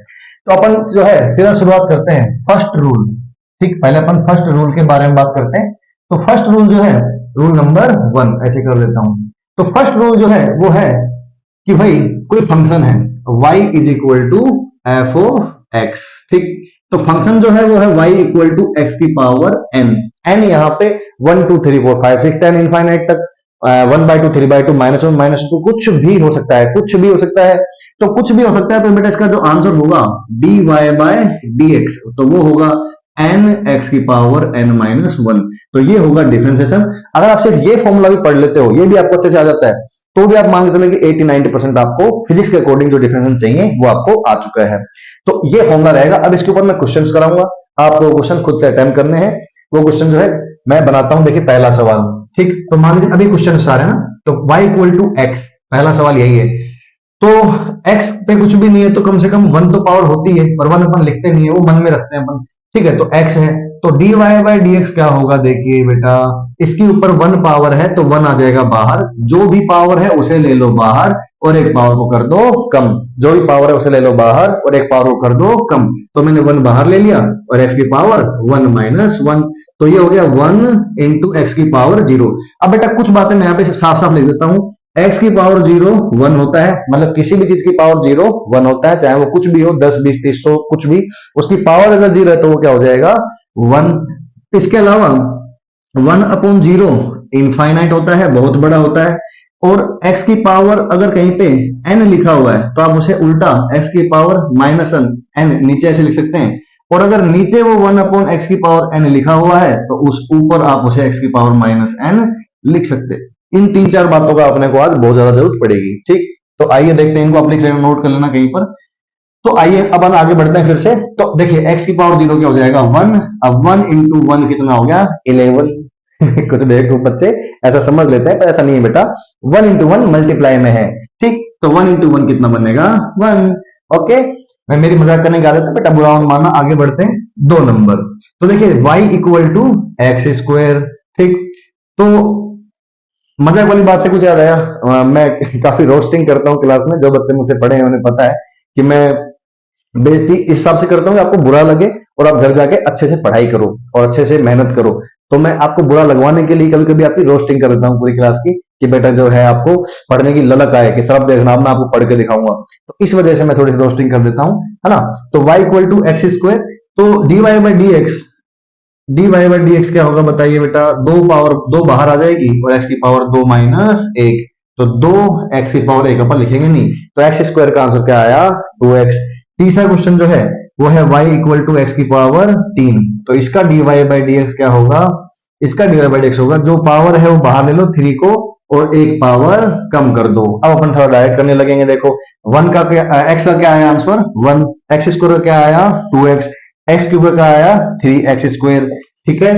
तो अपन जो है सीधा शुरुआत करते हैं फर्स्ट रूल। ठीक, पहले अपन फर्स्ट रूल के बारे में बात करते हैं। तो फर्स्ट रूल जो है रूल नंबर 1, ऐसे कर देता हूं। तो फर्स्ट रूल जो है वो है कि भाई कोई फंक्शन है y is equal to F of X. ठीक, तो फंक्शन जो है वो है y इक्वल टू एक्स की पावर n। n यहाँ पे 1 2 3 4 5 6 10 इनफाइनाइट तक, 1/2 3/2 -1 -2 कुछ भी हो सकता है, कुछ भी हो सकता है। तो कुछ भी हो सकता है, तो बेटा इसका जो आंसर होगा dy बाय dx, तो वो होगा n x की पावर n-1। तो ये होगा डिफरेंशिएशन। अगर आप सिर्फ ये फॉर्मूला भी पढ़ लेते हो, ये भी आपको अच्छे से आ जाता है, तो भी आप मान के चलें कि 80-90% आपको फिजिक्स के अकॉर्डिंग जो डिफरेंशिएशन चाहिए वो आपको आ चुका है। तो ये फॉर्मूला रहेगा। अब इसके ऊपर मैं क्वेश्चंस कराऊंगा, आपको क्वेश्चन खुद से अटेम्प्ट करने हैं। वो क्वेश्चन जो है मैं बनाता हूं। देखिए पहला सवाल, ठीक, तो मान लीजिए अभी क्वेश्चन सारे है ना, तो y इक्वल टू एक्स, पहला सवाल यही है। तो x पे कुछ भी नहीं है तो कम से कम 1 तो पावर होती है, और 1 अपन लिखते नहीं है, वो मन में रखते हैं अपन। ठीक है, तो x है, तो dy बाई dx क्या होगा, देखिए बेटा, इसके ऊपर 1 पावर है तो 1 आ जाएगा बाहर, जो भी पावर है उसे ले लो बाहर और एक पावर को कर दो कम, जो भी पावर है उसे ले लो बाहर और एक पावर को कर दो कम। तो मैंने 1 बाहर ले लिया और x की पावर 1 माइनस 1, तो ये हो गया 1 इंटू एक्स की पावर 0। अब बेटा कुछ बातें मैं यहाँ पे साफ साफ लिख देता हूं, x की पावर 0 1 होता है, मतलब किसी भी चीज की पावर 0 1 होता है, चाहे वो कुछ भी हो, 10 20 30 100 कुछ भी, उसकी पावर अगर 0 है तो वो क्या हो जाएगा 1। इसके अलावा 1 अपॉन 0 इनफाइनाइट होता है, बहुत बड़ा होता है, और x की पावर अगर कहीं पे n लिखा हुआ है तो आप उसे उल्टा x की पावर माइनस n नीचे ऐसे लिख सकते हैं, और अगर नीचे वो 1 अपॉन एक्स की पावर n लिखा हुआ है तो उस ऊपर आप उसे x की पावर माइनस n लिख सकते हैं। इन 3-4 बातों का अपने को आज बहुत ज्यादा जरूरत पड़ेगी। ठीक, तो आइए देखते हैं, इनको आप लिख लेना, नोट कर लेना कहीं पर। तो आइए अब हम आगे बढ़ते हैं फिर से। तो देखिए x की पावर 0 क्या हो जाएगा 1, अब 1 इंटू 1 कितना हो गया 11। कुछ देखो बच्चे ऐसा समझ लेते हैं पर ऐसा नहीं है बेटा, 1 इंटू 1 मल्टीप्लाई में है। ठीक, तो 1 इंटू 1 कितना बनेगा 1। ओके, मैं मेरी मजाक करने की आदत है बेटा, बुरा मत मानना। आगे बढ़ते हैं 2 नंबर। तो देखिए y equal to X square. ठीक, तो मजाक वाली बात से कुछ याद आया, मैं काफी रोस्टिंग करता हूँ क्लास में, जो बच्चे मुझसे पढ़े हैं उन्हें पता है कि मैं बेइज्जती इस हिसाब से करता हूँ कि आपको बुरा लगे और आप घर जाके अच्छे से पढ़ाई करो और अच्छे से मेहनत करो। तो मैं आपको बुरा लगवाने के लिए कभी कभी आपकी रोस्टिंग कर देता हूँ पूरी क्लास की, कि बेटा जो है आपको पढ़ने की ललक आए कि सब देखना, मैं आपको पढ़ के दिखाऊंगा, तो इस वजह से मैं थोड़ी रोस्टिंग कर देता हूँ, है ना। तो y equal to X square, तो dy by D Y by D X क्या होगा बताइए बेटा, 2 बाहर आ जाएगी और x की पावर 2 माइनस 1, तो 2 x की पावर 1 अपन लिखेंगे नहीं, तो एक्स स्क्वायर का आंसर क्या आया 2x। तीसरा क्वेश्चन जो है वो है y इक्वल टू एक्स की पावर 3, तो इसका dy बाई डी एक्स क्या होगा, इसका dy बाई डी एक्स होगा, जो पावर है वो बाहर ले लो 3 को और एक पावर कम कर दो। अब अपन थोड़ा डायरेक्ट करने लगेंगे। देखो 1 का क्या, x का क्या आया आंसर 1, एक्स स्क्वायर का क्या आया 2x, एक्स क्यूब का आया 3x स्क्वायर। ठीक है,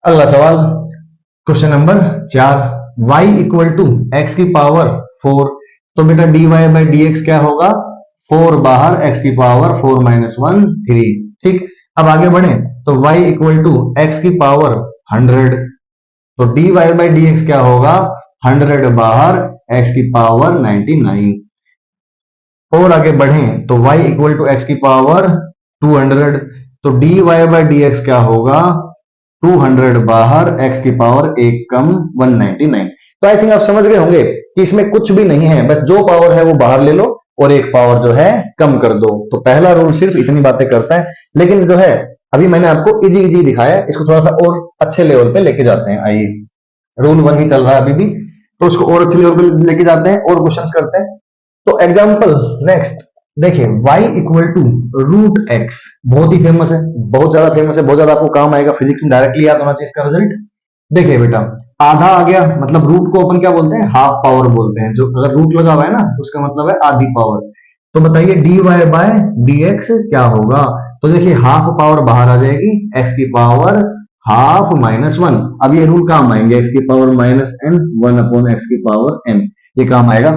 अगला सवाल question number 4, y equal to X की पावर 4, तो बेटा dy बाई डी एक्स क्या होगा 4 बाहर, x की पावर 4 माइनस 1 3। ठीक, अब आगे बढ़े तो y इक्वल टू एक्स की पावर 100, तो dy बाई डी एक्स क्या होगा 100 बाहर, x की पावर 99। और आगे बढ़ें तो y इक्वल टू एक्स की पावर 200, तो dy बाई डी एक्स क्या होगा 200 बाहर, x की पावर 1 कम 199। तो आई थिंक आप समझ गए होंगे कि इसमें कुछ भी नहीं है, बस जो पावर है वो बाहर ले लो और एक पावर जो है कम कर दो। तो पहला रूल सिर्फ इतनी बातें करता है, लेकिन जो है अभी मैंने आपको इजी इजी दिखाया, इसको थोड़ा सा और अच्छे लेवल पे लेके जाते हैं। आइए, रूल 1 ही चल रहा है अभी भी, तो उसको और अच्छे लेवल पे लेके जाते हैं और क्वेश्चंस करते हैं। तो एग्जांपल नेक्स्ट देखिए, y equal to root X, बहुत ही फेमस है, बहुत ज्यादा फेमस है, बहुत ज्यादा आपको काम आएगा, फिजिक्स में डायरेक्टली याद होना चाहिए इसका रिजल्ट। देखिए बेटा, आधा आ गया, मतलब रूट को अपन क्या बोलते हैं हाफ पावर बोलते हैं, जो अगर रूट लगा हुआ है ना उसका मतलब है आधी पावर। तो बताइए dy बाय dx क्या होगा, तो देखिए हाफ पावर बाहर आ जाएगी, x की पावर हाफ माइनस 1। अब ये रूल काम आएंगे, x की power minus n 1 upon x की पावर n, ये काम आएगा।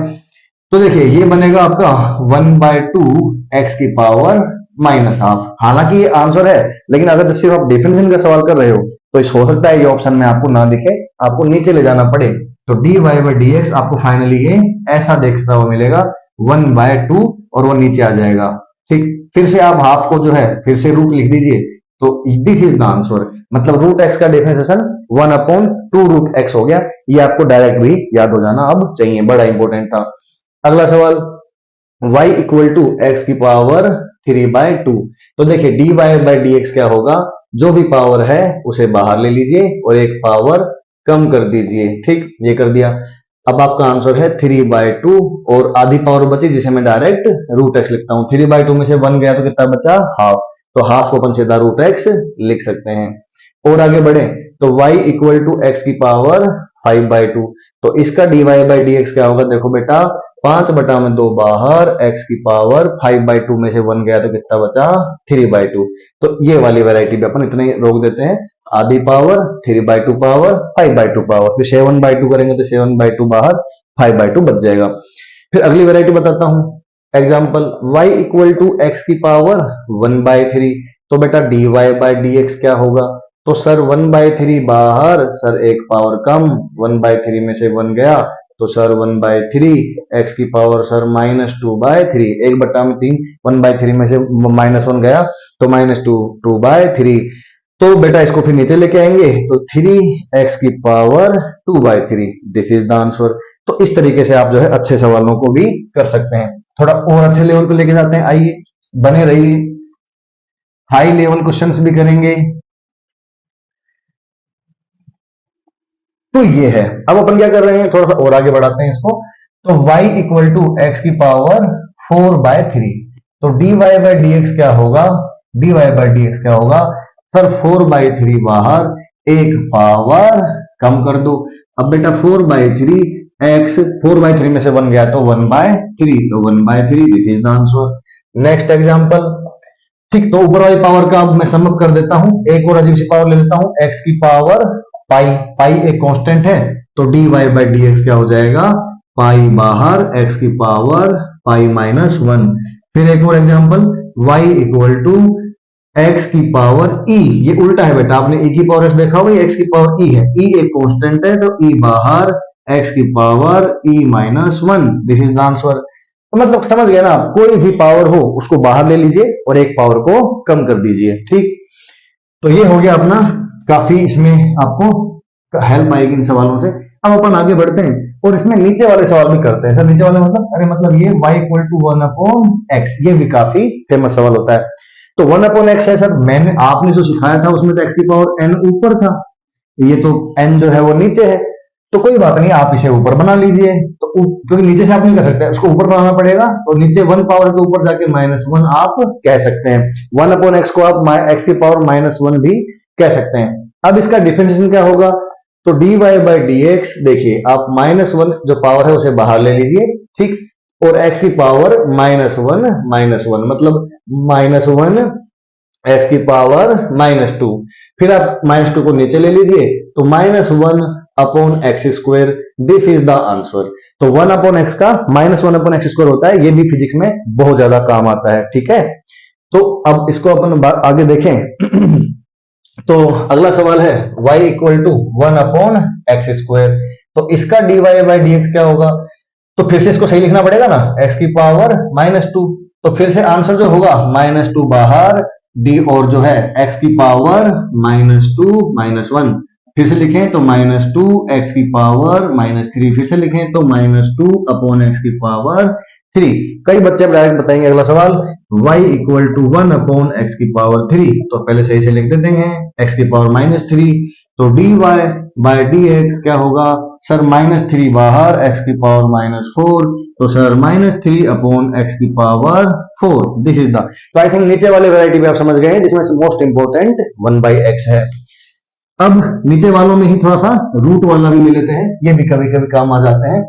तो देखिए ये बनेगा आपका 1/2 एक्स की पावर माइनस हाफ। हालांकि ये आंसर है, लेकिन अगर जब सिर्फ आप डेफिनेशन का सवाल कर रहे हो तो इस हो सकता है ये ऑप्शन में आपको ना दिखे, आपको नीचे ले जाना पड़े। तो dy बाई डी एक्स आपको फाइनली ये ऐसा देखता हुआ मिलेगा 1/2 और वो नीचे आ जाएगा। ठीक, फिर से आप हाफ को जो है फिर से रूट लिख दीजिए, तो दिस इज द आंसर, मतलब रूट एक्स का डिफरेंशिएशन 1/2 रूट एक्स हो गया। ये आपको डायरेक्ट भी याद हो जाना अब चाहिए, बड़ा इंपॉर्टेंट था। अगला सवाल, y इक्वल टू एक्स की पावर 3/2, तो देखिए dy बाई डी एक्स क्या होगा, जो भी पावर है उसे बाहर ले लीजिए और एक पावर कम कर दीजिए। ठीक, ये कर दिया। अब आपका आंसर है 3/2 और आधी पावर बची जिसे मैं डायरेक्ट रूट एक्स लिखता हूँ। 3/2 में से 1 गया तो कितना बचा हाफ, तो हाफ को अपन सीधा रूट एक्स लिख सकते हैं। और आगे बढ़े तो y इक्वल टू एक्स की पावर 5/2, तो इसका dy बाई डी एक्स क्या होगा, देखो बेटा 5/2 बाहर, x की पावर 5/2 में से 1 गया तो कितना बचा 3/2। तो ये वाली वैरायटी पे अपन इतने रोक देते हैं, आधी पावर 3/2 पावर 5/2 पावर, फिर 7/2 करेंगे तो 7/2 बाहर 5/2 बच जाएगा। फिर अगली वैरायटी बताता हूं, example y equal to X की पावर 1/3। तो बेटा dy बाई dx क्या होगा, तो सर 1/3 बाहर, सर एक पावर कम, 1/3 में से 1 गया तो सर 1/3, x की पावर सर -2/3, 1/3, 1/3 में से -1 गया तो -2/3। तो बेटा इसको फिर नीचे लेके आएंगे तो 3x की power 2/3, this is the answer. तो इस तरीके से आप जो है अच्छे सवालों को भी कर सकते हैं। थोड़ा और अच्छे लेवल पे लेके जाते हैं, आइए बने रहिए, हाई लेवल क्वेश्चंस भी करेंगे। तो ये है, अब अपन क्या कर रहे हैं, थोड़ा सा और आगे बढ़ाते हैं इसको। तो y इक्वल टू एक्स की पावर 4/3, तो dy बाई dx क्या होगा, dy बाई dx क्या होगा, सर 4/3 बाहर, एक पावर कम कर दो। अब बेटा 4/3 x, 4/3 में से 1 गया तो 1/3, तो 1/3, this is the answer. Next example, ठीक, तो ऊपर वाली पावर का अब मैं सम अप कर देता हूं, एक और अजीब सी पावर ले लेता हूं, x की पावर पाई, पाई एक कांस्टेंट है तो dy बाई dx क्या हो जाएगा, पाई बाहर, x की पावर पाई -1। फिर एक और example, y equal to x की पावर e, ये उल्टा है बेटा, आपने e की पावर x देखा होगा, x की पावर e है, e एक कांस्टेंट है तो e बाहर, x की power e -1, this is the answer. तो मतलब समझ गए ना आप, कोई भी पावर हो उसको बाहर ले लीजिए और एक पावर को कम कर दीजिए, ठीक। तो ये हो गया अपना, काफी इसमें आपको हेल्प आएगी इन सवालों से। अब अपन आगे बढ़ते हैं और इसमें नीचे वाले सवाल भी करते हैं। सर नीचे वाले मतलब, अरे मतलब ये y इक्वल टू 1/x, ये भी काफी फेमस सवाल होता है। तो 1/x है सर, मैंने आपने जो सिखाया था उसमें तो x की पावर n ऊपर था, ये तो n जो है वो नीचे है, तो कोई बात नहीं, आप इसे ऊपर बना लीजिए। तो क्योंकि नीचे से आप नहीं कर सकते, उसको ऊपर बनाना पड़ेगा, तो नीचे 1 पावर के ऊपर जाके -1 आप कह सकते हैं। 1/x को आप x की पावर -1 भी कह सकते हैं। अब इसका डिफरेंशिएशन क्या होगा, तो dy बाई dx, देखिए आप -1 जो पावर है उसे बाहर ले लीजिए, ठीक, और x की पावर -1 मतलब -1 x की पावर -2, फिर आप -2 को नीचे ले लीजिए तो -1/x², this is the answer. तो 1/x का -1/x² होता है, ये भी फिजिक्स में बहुत ज्यादा काम आता है, ठीक है। तो अब इसको अपन आगे देखें। तो अगला सवाल है y इक्वल टू 1/x², तो इसका dy बाई dx क्या होगा, तो फिर से इसको सही लिखना पड़ेगा ना, x की पावर -2, तो फिर से आंसर जो होगा -2 बाहर, d और जो है x की पावर -2 -1, फिर से लिखें तो -2 x की पावर -3, फिर से लिखें तो -2/x की पावर 3। कई बच्चे डायरेक्ट बताएंगे अगला सवाल, y इक्वल टू 1/x की पावर 3, तो पहले सही से लिख देते हैं, x की पावर -3, तो dy बाई dx क्या होगा, सर -3 बाहर, x की पावर -4, तो सर -3/x की पावर 4, दिस इज द। तो आई थिंक नीचे वाले वैरायटी भी आप समझ गए हैं, जिसमें से मोस्ट इंपोर्टेंट 1/x है। अब नीचे वालों में ही थोड़ा सा रूट वाला भी ले लेते हैं, ये भी कभी कभी काम आ जाते हैं।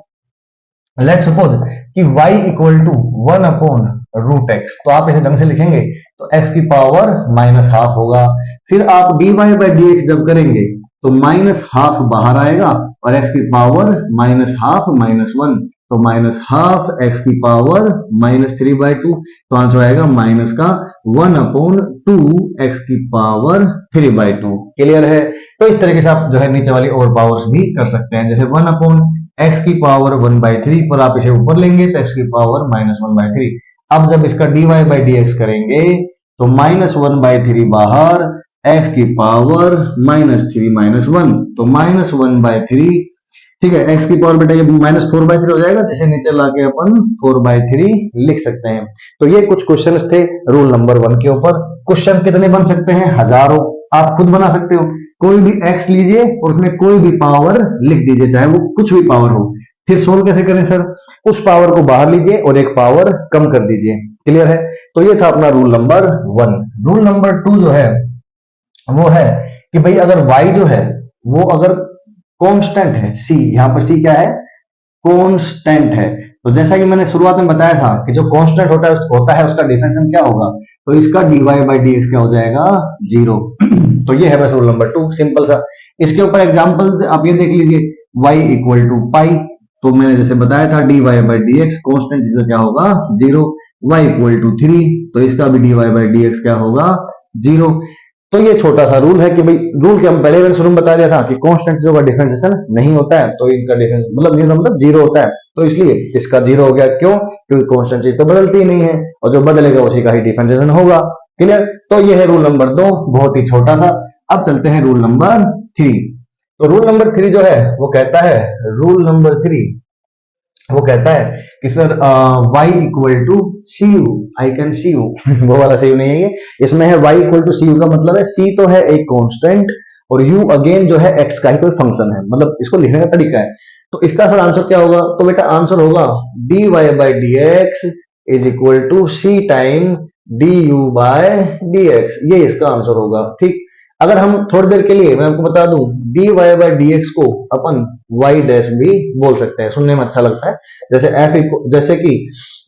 लेट्स सपोज कि y इक्वल टू 1/√x, तो आप इसे ढंग से लिखेंगे तो x की पावर -12 होगा। फिर आप dy बाई dx जब करेंगे तो -12 बाहर आएगा और x की पावर -12 -1, तो -12 x की पावर -3/2, तो आंसर आएगा माइनस का 1/2 x की पावर 3/2। क्लियर है। तो इस तरीके से आप जो है नीचे वाली और पावर्स भी कर सकते हैं, जैसे 1/x की पावर 1/3 पर आप इसे ऊपर लेंगे तो x की पावर -1/3। अब जब इसका dy बाई dx करेंगे तो -1/3 बाहर, x की पावर -3 -1, तो -1/3, ठीक है, x की पावर बेटा ये -4/3 हो जाएगा, जिसे नीचे लाके अपन 4/3 लिख सकते हैं। तो ये कुछ क्वेश्चंस थे रूल नंबर 1 के ऊपर। क्वेश्चन कितने बन सकते हैं, हजारों, आप खुद बना सकते हो। कोई भी x लीजिए और उसमें कोई भी पावर लिख दीजिए, चाहे वो कुछ भी पावर हो। फिर सोल्व कैसे करें सर, उस पावर को बाहर लीजिए और एक पावर कम कर दीजिए। क्लियर है। तो ये था अपना रूल नंबर 1। रूल नंबर 2 जो है वो है कि भाई अगर y जो है वो अगर कांस्टेंट है, c, यहां पर c क्या है, कांस्टेंट है, तो जैसा कि मैंने शुरुआत में बताया था कि जो कांस्टेंट होता है उसका डिफरेंशियल क्या होगा, तो इसका dy बाई डी क्या हो जाएगा, जीरो। तो ये है बस रूल नंबर 2, सिंपल सा। इसके ऊपर एग्जांपल आप ये देख लीजिए, y इक्वल टू पाई, तो मैंने जैसे बताया था dy by D x constant जिसका क्या होगा, जीरो। y इक्वल टू 3, तो इसका भी dy बाई डी क्या होगा, जीरो। तो ये छोटा सा रूल है कि भाई, रूल के हम पहले मैंने शुरू में बता दिया था कि कांस्टेंट चीजों का डिफरेंशिएशन नहीं होता है, तो इनका डिफरेंस मतलब ये मतलब जीरो होता है, तो इसलिए इसका जीरो हो गया। क्यों? क्योंकि कांस्टेंट चीज तो बदलती ही नहीं है, और जो बदलेगा उसी का ही डिफरेंशिएशन होगा। क्लियर? तो ये है रूल नंबर 2, बहुत ही छोटा सा। अब चलते हैं रूल नंबर 3। तो रूल नंबर 3 जो है वो कहता है, रूल नंबर 3 वो कहता है कि sir y equal to C U, I can see you, वो वाला सी यू नहीं है ये, इसमें है y equal to C U का मतलब है c तो है एक कांस्टेंट और u अगेन जो है x का ही कोई फंक्शन है, मतलब इसको लिखने का तरीका है। तो इसका सर आंसर क्या होगा, तो बेटा आंसर होगा dy by D X is equal to C time D U by D X, ये इसका आंसर होगा। ठीक, अगर हम थोड़ी देर के लिए मैं आपको बता दूं, dy बाई डी एक्स को अपन y डैश भी बोल सकते हैं, सुनने में अच्छा लगता है। जैसे कि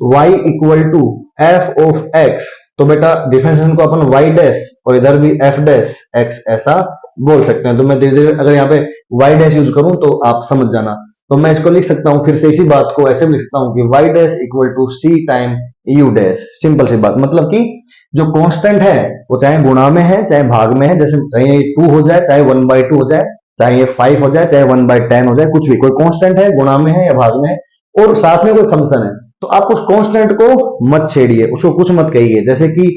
y equal to F of x, तो बेटा डिफरेंशिएशन को अपन y डैश और इधर भी f डैश x ऐसा बोल सकते हैं। तो मैं धीरे धीरे अगर यहाँ पे y डैश यूज करूं तो आप समझ जाना। तो मैं इसको लिख सकता हूं फिर से इसी बात को ऐसे भी लिख सकता हूं कि y dash equal to c time u dash, simple सी बात। मतलब कि जो कांस्टेंट है वो चाहे गुणा में है चाहे भाग में है, जैसे चाहे ये 2 हो जाए चाहे 1/2 हो जाए, चाहे ये 5 हो जाए चाहे 1/10 हो जाए, कुछ भी, कोई कांस्टेंट है गुणा में है या भाग में है और साथ में कोई फंक्शन है, तो आप उस कांस्टेंट को मत छेड़िए, उसको कुछ मत कहिए। जैसे कि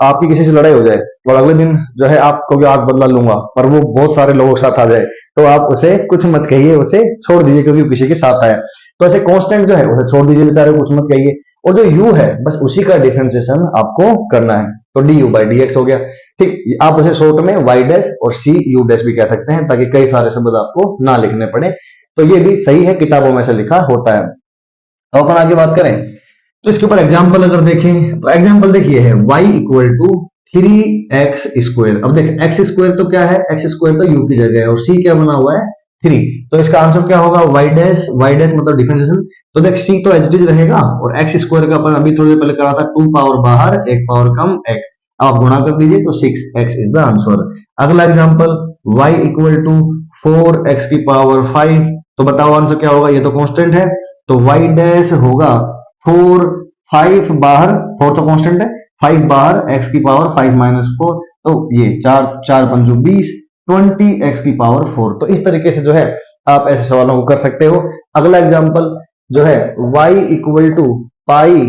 आपकी किसी से लड़ाई हो जाए और अगले दिन जो है आप कहोगे आज बदला लूंगा, पर वो बहुत सारे लोगों के साथ आ जाए, तो आप उसे कुछ मत कहिए, उसे छोड़ दीजिए क्योंकि किसी के साथ आया। तो ऐसे कांस्टेंट जो है उसे छोड़ दीजिए बेचारे, कुछ मत कहिए। और जो u है बस उसी का डिफरेंशिएशन आपको करना है, तो D you by D x हो गया। ठीक, आप उसे शॉर्ट में y डैश और सी यू डैश भी कह सकते हैं, ताकि कई सारे शब्द आपको ना लिखने पड़े। तो ये भी सही है, किताबों में से लिखा होता है। तो अपन आगे बात करें तो इसके ऊपर एग्जाम्पल अगर देखें तो एग्जाम्पल देखिए है y equal to 3x square. अब देख x स्क्वायर तो क्या है, x स्क्वायर तो u की जगह है और c क्या बना हुआ है 3, तो इसका आंसर क्या होगा y डैश मतलब डिफरेंशिएशन। तो देख c तो एच डी रहेगा और x स्क्वायर का अपन अभी थोड़ी देर पहले करा था 2 पावर बाहर 1 पावर कम x, अब आप गुणा कर दीजिए तो 6x इज द आंसर। अगला example y equal to 4x की पावर 5, तो बताओ आंसर क्या होगा, ये तो कांस्टेंट है, तो y डैश होगा 4, 5 बाहर, 4 तो कांस्टेंट है, 5 बाहर x की पावर 5 माइनस 4, तो ये 4 4 पंजो 20, 20x की पावर 4। तो इस तरीके से जो है आप ऐसे सवालों को कर सकते हो। अगला एग्जांपल जो है y equal to pi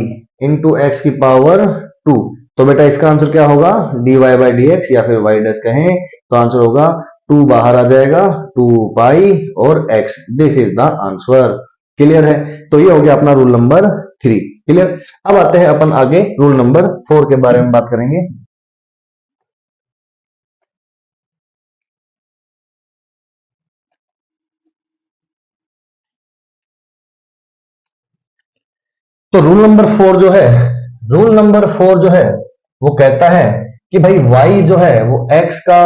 into x की पावर 2, तो बेटा इसका आंसर क्या होगा, dy बाई डी एक्स या फिर y डैश कहें तो आंसर होगा 2 बाहर आ जाएगा 2 पाई और x, this is the answer. Clear है? तो ये हो गया अपना रूल नंबर 3। क्लियर? अब आते हैं अपन आगे रूल नंबर 4 के बारे में बात करेंगे। तो रूल नंबर 4 जो है, रूल नंबर 4 जो है वो कहता है कि भाई y जो है वो x का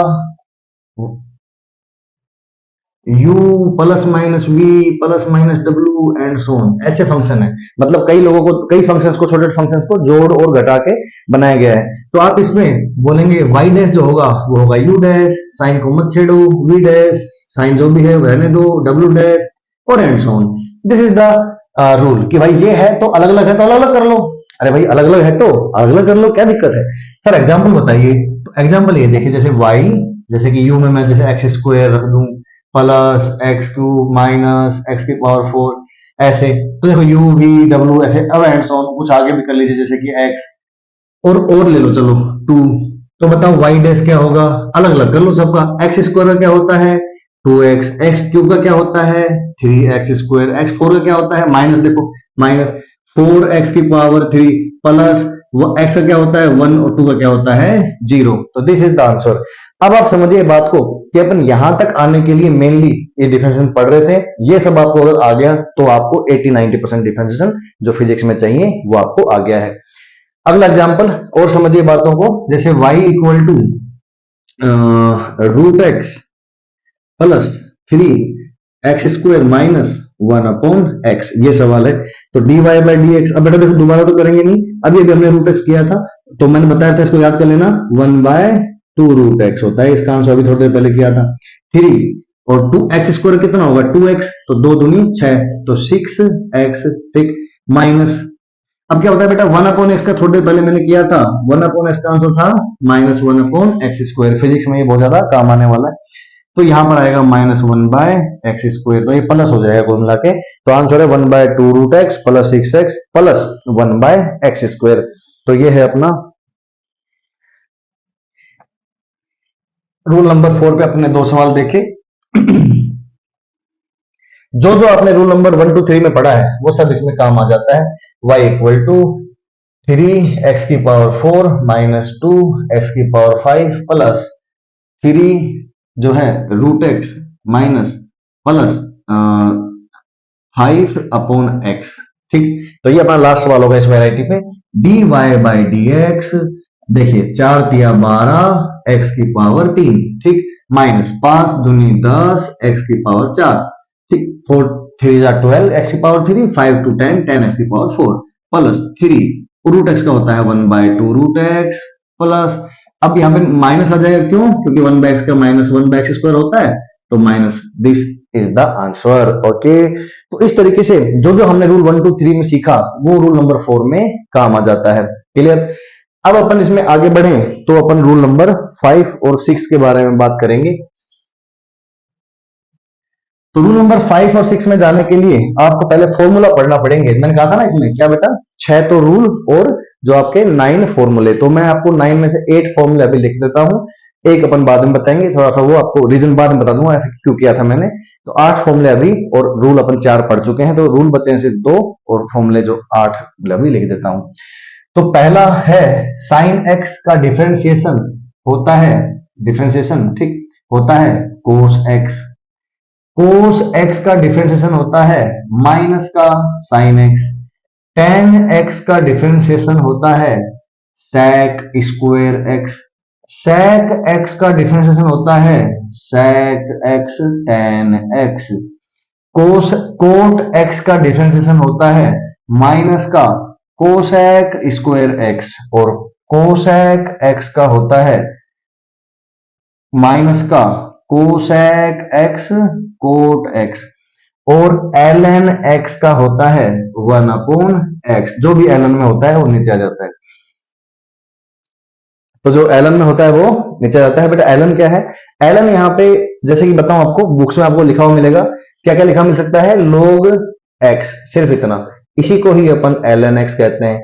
u plus minus v plus minus w and so on, ऐसे फंक्शन है। मतलब कई लोगों को, कई फंक्शंस को, छोटे फंक्शंस को जोड़ और घटा के बनाया गया है। तो आप इसमें बोलेंगे y डैश जो होगा वो होगा u डैश, साइन को मत छेड़ो, v डैश साइन जो भी है वो रहने दो, w डैश और and so on. This is the rule कि भाई ये है तो अलग अलग है तो अलग अलग कर लो। अरे भाई अलग अलग है तो अलग अलग कर लो, क्या दिक्कत है। सर एग्जाम्पल बताइए, तो एग्जाम्पल ये देखिए, जैसे y, जैसे कि u में मैं जैसे एक्स स्क्वायर रख दूं plus x cube minus x की पावर 4 ऐसे, तो देखो u v w ऐसे, अब एंड सो ऑन कुछ आगे भी कर लीजिए जैसे कि x और ले लो चलो 2, तो बताओ y डैश क्या होगा, अलग अलग कर लो सबका। एक्स स्क्वायर का क्या होता है 2x, एक्स क्यूब का क्या होता है 3x स्क्वायर, एक्स 4 का क्या होता है माइनस, देखो माइनस 4x की पावर 3 प्लस x का क्या होता है 1 और 2 का क्या होता है 0। तो दिस इज द आंसर। अब आप समझिए बात को कि अपन यहां तक आने के लिए मेनली ये डिफरेंशिएशन पढ़ रहे थे, ये सब आपको अगर आ गया तो आपको 80-90% डिफरेंशिएशन जो फिजिक्स में चाहिए वो आपको आ गया है। अगला एग्जांपल और समझिए बातों को, जैसे y equal to root x plus 3x square minus 1 upon x, ये सवाल है। तो dy बाई डी एक्स, अब बेटा देखो दोबारा तो करेंगे नहीं, अभी अभी हमने रूट एक्स किया था तो मैंने बताया था, इसको याद कर लेना, 1 बाय 2 रूट एक्स होता है इसका आंसर, अभी थोड़ी देर पहले किया था। 3 और 2 एक्स स्क्वायर कितना होगा 2x, तो 2 दूनी 6, तो 6x, ठीक, माइनस, अब क्या होता है बेटा 1 अपॉन एक्स का थोड़ी देर पहले मैंने किया था, 1 अपॉन एक्स का आंसर था minus 1 upon x square, physics में ये बहुत ज्यादा काम आने वाला है। तो यहां पर आएगा माइनस 1 बाय एक्स स्क्वायर, तो ये प्लस हो जाएगा कुल मिला के, तो आंसर है 1 by 2 root x plus 6x plus 1 by x square. तो ये है अपना रूल नंबर 4 पे अपने 2 सवाल देखे। जो जो आपने रूल नंबर 1 2 3 में पढ़ा है वो सब इसमें काम आ जाता है। y इक्वल टू 3x की पावर 4 माइनस 2x की पावर 5 प्लस 3 जो है root x minus plus 5 upon x, ठीक। तो ये अपना लास्ट सवाल होगा इस वैरायटी पे। dy बाई डी एक्स, देखिए 4 तिया 12 एक्स की पावर 3, ठीक, माइनस 5 दूनी 10 एक्स की पावर 4, ठीक, 4 3 12 एक्स की पावर 3, 5 to 10 10 एक्स की पावर 4 प्लस 3 रूट एक्स का होता है 1 बाय 2 रूट एक्स प्लस, अब यहां पे माइनस आ जाएगा, क्यों, क्योंकि 1 बाय एक्स का माइनस 1 बाय एक्स स्क्वायर होता है, तो minus, this is the answer. Okay, तो इस तरीके से जो जो हमने रूल 1 2 3 में सीखा वो रूल नंबर 4 में काम आ जाता है। क्लियर। अब अपन इसमें आगे बढ़े तो अपन रूल नंबर 5 और 6 के बारे में बात करेंगे। तो रूल नंबर 5 और 6 में जाने के लिए आपको पहले फॉर्मूला पढ़ना पड़ेंगे। मैंने कहा था ना इसमें क्या बेटा 6 तो रूल और जो आपके 9 फॉर्मूले, तो मैं आपको 9 में से 8 फॉर्मूले अभी लिख देता हूं, एक अपन बाद में बताएंगे, थोड़ा सा वो आपको रीजन बाद में बता दूंगा ऐसे क्यों किया था मैंने। तो 8 फॉर्मूले अभी और रूल अपन 4 पढ़ चुके हैं, तो रूल बचे हैं सिर्फ 2 और फॉर्मूले जो 8 अभी लिख देता हूं। तो पहला है साइन एक्स का डिफरेंशिएशन होता है, डिफरेंशिएशन ठीक होता है कोस एक्स, कोस एक्स का डिफरेंशिएशन होता है माइनस का साइन एक्स, टेन एक्स का डिफरेंशिएशन होता है sec square x, sec x का डिफरेंशिएशन होता है sec एक्स tan एक्स, कोस कोट एक्स का डिफरेंशिएशन होता है माइनस का कोसेक स्क्वायर एक्स, और कोसेक एक्स का होता है माइनस का कोसेक एक्स कोट एक्स, और ln x का होता है 1 अपॉन एक्स, जो भी ln में होता है वो नीचे आ जाता है, तो जो ln में होता है वो नीचे आ जाता है। बेटा ln क्या है, ln यहाँ पे जैसे कि बताऊं आपको बुक्स में आपको लिखा हुआ मिलेगा, क्या क्या लिखा मिल सकता है, log x, सिर्फ इतना, इसी को ही अपन ln x कहते हैं।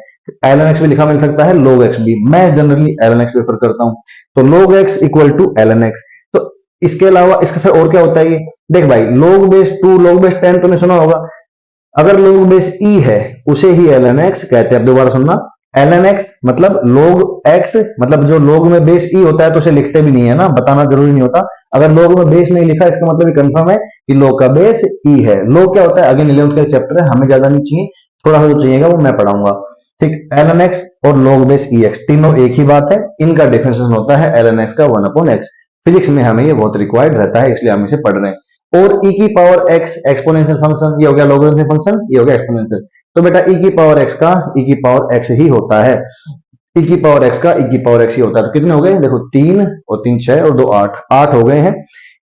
ln x भी लिखा मिल सकता है, log x भी, मैं जनरली ln x प्रेफर करता हूं, तो log x equal to ln x। तो इसके अलावा इसका सर और क्या होता है, ये देख भाई log बेस 2 log बेस 10 तूने सुना होगा, अगर log बेस e है उसे ही ln x कहते हैं। अब दोबारा सुनना, ln x मतलब log x, मतलब जो log में बेस e होता है तो उसे लिखते भी नहीं है ना, बताना जरूरी नहीं होता, अगर log में बेस नहीं लिखा इसका मतलब कंफर्म है कि log का बेस e है। log क्या होता है अगेन 11th का चैप्टर है, हमें ज्यादा नहीं चाहिए, थोड़ा सा जो चाहिएगा वो मैं पढ़ाऊंगा, ठीक। ln x और log बेस ex तीनों एक ही बात है, इनका डिफरेंशिएशन होता है ln x का 1 अपॉन x। फिजिक्स में हमें ये बहुत रिक्वायर्ड रहता है, इसलिए हम इसे पढ़ रहे हैं। और e की पावर x एक्सपोनेंशियल फंक्शन, ये हो गया लॉगरिथमिक फंक्शन, ये हो गया एक्सपोनेंशियल, तो बेटा e की पावर x का e की पावर x ही होता है, e की पावर x का e की पावर x ही होता है। तो कितने हो गए देखो, 3 और 3 6 और 2 8, 8 हो गए हैं,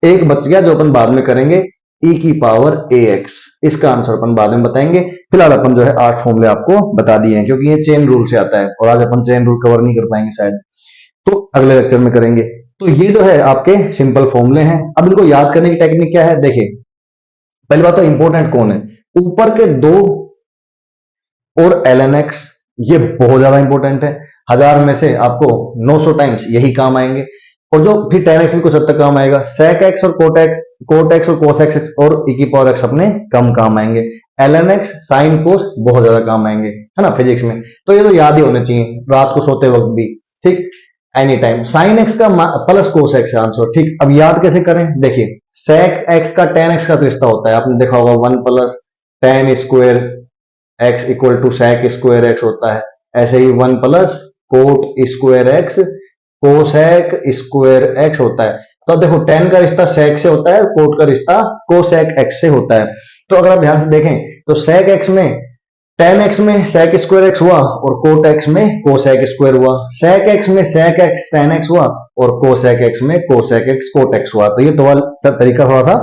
एक बच गया जो अपन बाद में करेंगे, e की पावर ax, इसका आंसर अपन बाद में बताएंगे। फिलहाल अपन जो है 8 फॉर्मूले आपको बता दिए हैं, क्योंकि ये चेन रूल से आता है और आज अपन चेन रूल कवर नहीं कर पाएंगे शायद, तो अगले लेक्चर में करेंगे। तो ये जो है आपके सिंपल फॉर्मूले हैं। अब इनको याद करने की टेक्निक क्या है, देखिए पहली बात तो इंपॉर्टेंट कौन है, ऊपर के 2 और ln x, ये बहुत ज्यादा इंपॉर्टेंट है, 1000 में से आपको 900 टाइम्स यही काम आएंगे, और जो फिर tan x भी कुछ हद तक काम आएगा, sec x और cot x और cos x और e की पावर x अपने कम काम आएंगे, ln x sin cos बहुत ज्यादा काम आएंगे, है ना फिजिक्स में, तो ये तो याद ही होने चाहिए रात को सोते वक्त भी, ठीक, एनी टाइम। साइन एक्स का प्लस कोस एक्स आंसर, ठीक। अब याद कैसे करें, देखिए sec x का tan x का रिश्ता होता है, आपने देखा होगा 1 plus tan square x equal to sec square x होता है, ऐसे ही 1 plus cot square x cosec square x होता है। तो देखो tan का रिश्ता sec से होता है, कोट का रिश्ता कोसेक x से होता है। तो अगर आप ध्यान से देखें तो sec x में tan x में sec स्क्वायर x हुआ और cot x में cosec स्क्वायर हुआ, sec x में sec x tan x हुआ और cosec x में cosec x cot x हुआ। तो ये तो तरीका थोड़ा सा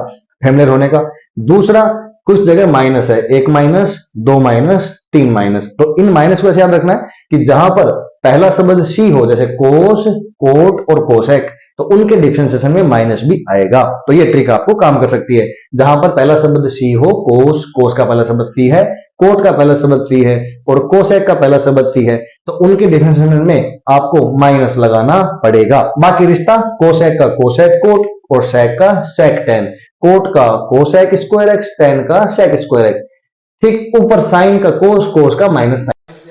फैमिलियर होने का। दूसरा, कुछ जगह माइनस है, एक माइनस, दो माइनस, तीन माइनस, तो इन माइनस को ऐसे याद रखना है कि जहां पर पहला शब्द सी हो, जैसे कोस, कोट और कोसेक, तो उनके डिफरेंशिएशन में माइनस भी आएगा। तो ये ट्रिक आपको काम कर सकती है। जहां पर पहला शब्द सी हो, कोस, कोस का पहला शब्द सी है, कोट का पहला शब्द सी है और कोसेक का पहला शब्द सी है, तो उनके डिफरेंशिएशन में आपको माइनस लगाना पड़ेगा। बाकी रिश्ता कोसेक का कोसेक कोट और सेक का सेक टेन, कोट का कोसेक स्क्वायर एक्स, टेन का सेक स्क्वायर एक्स। ठीक ऊपर साइन का कोस, कोस का माइनस साइन।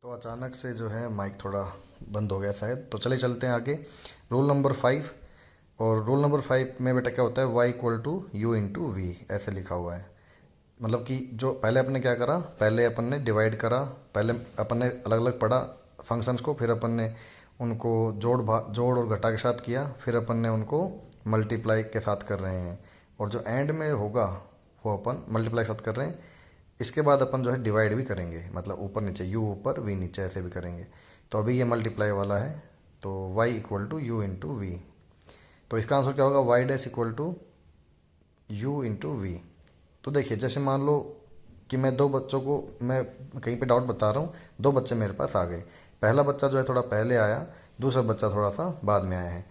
तो अचानक से जो है माइक थोड़ा बंद हो गया शायद, तो चले चलते हैं आगे। रूल नंबर 5, और रूल नंबर 5 में बेटा क्या होता है, y equal to u into v, ऐसे लिखा हुआ है। मतलब कि जो पहले अपन ने क्या करा, पहले अपन ने डिवाइड करा, पहले अपन ने अलग अलग पढ़ा फंक्शंस को, फिर अपन ने उनको जोड़ और घटा के साथ किया, फिर अपन ने उनको मल्टीप्लाई के साथ कर रहे हैं, और जो एंड में होगा वो अपन मल्टीप्लाई के साथ कर रहे हैं। इसके बाद अपन जो है डिवाइड भी करेंगे, मतलब ऊपर नीचे, u ऊपर v नीचे, ऐसे भी करेंगे। तो अभी ये मल्टीप्लाई वाला है, तो y equal to u into v. तो इसका आंसर क्या होगा, y dash equal to u into v. तो देखिए, जैसे मान लो कि मैं दो बच्चों को, मैं कहीं पे डाउट बता रहा हूँ, दो बच्चे मेरे पास आ गए। पहला बच्चा जो है थोड़ा पहले आया, दूसरा बच्चा थोड़ा सा बाद में आया है।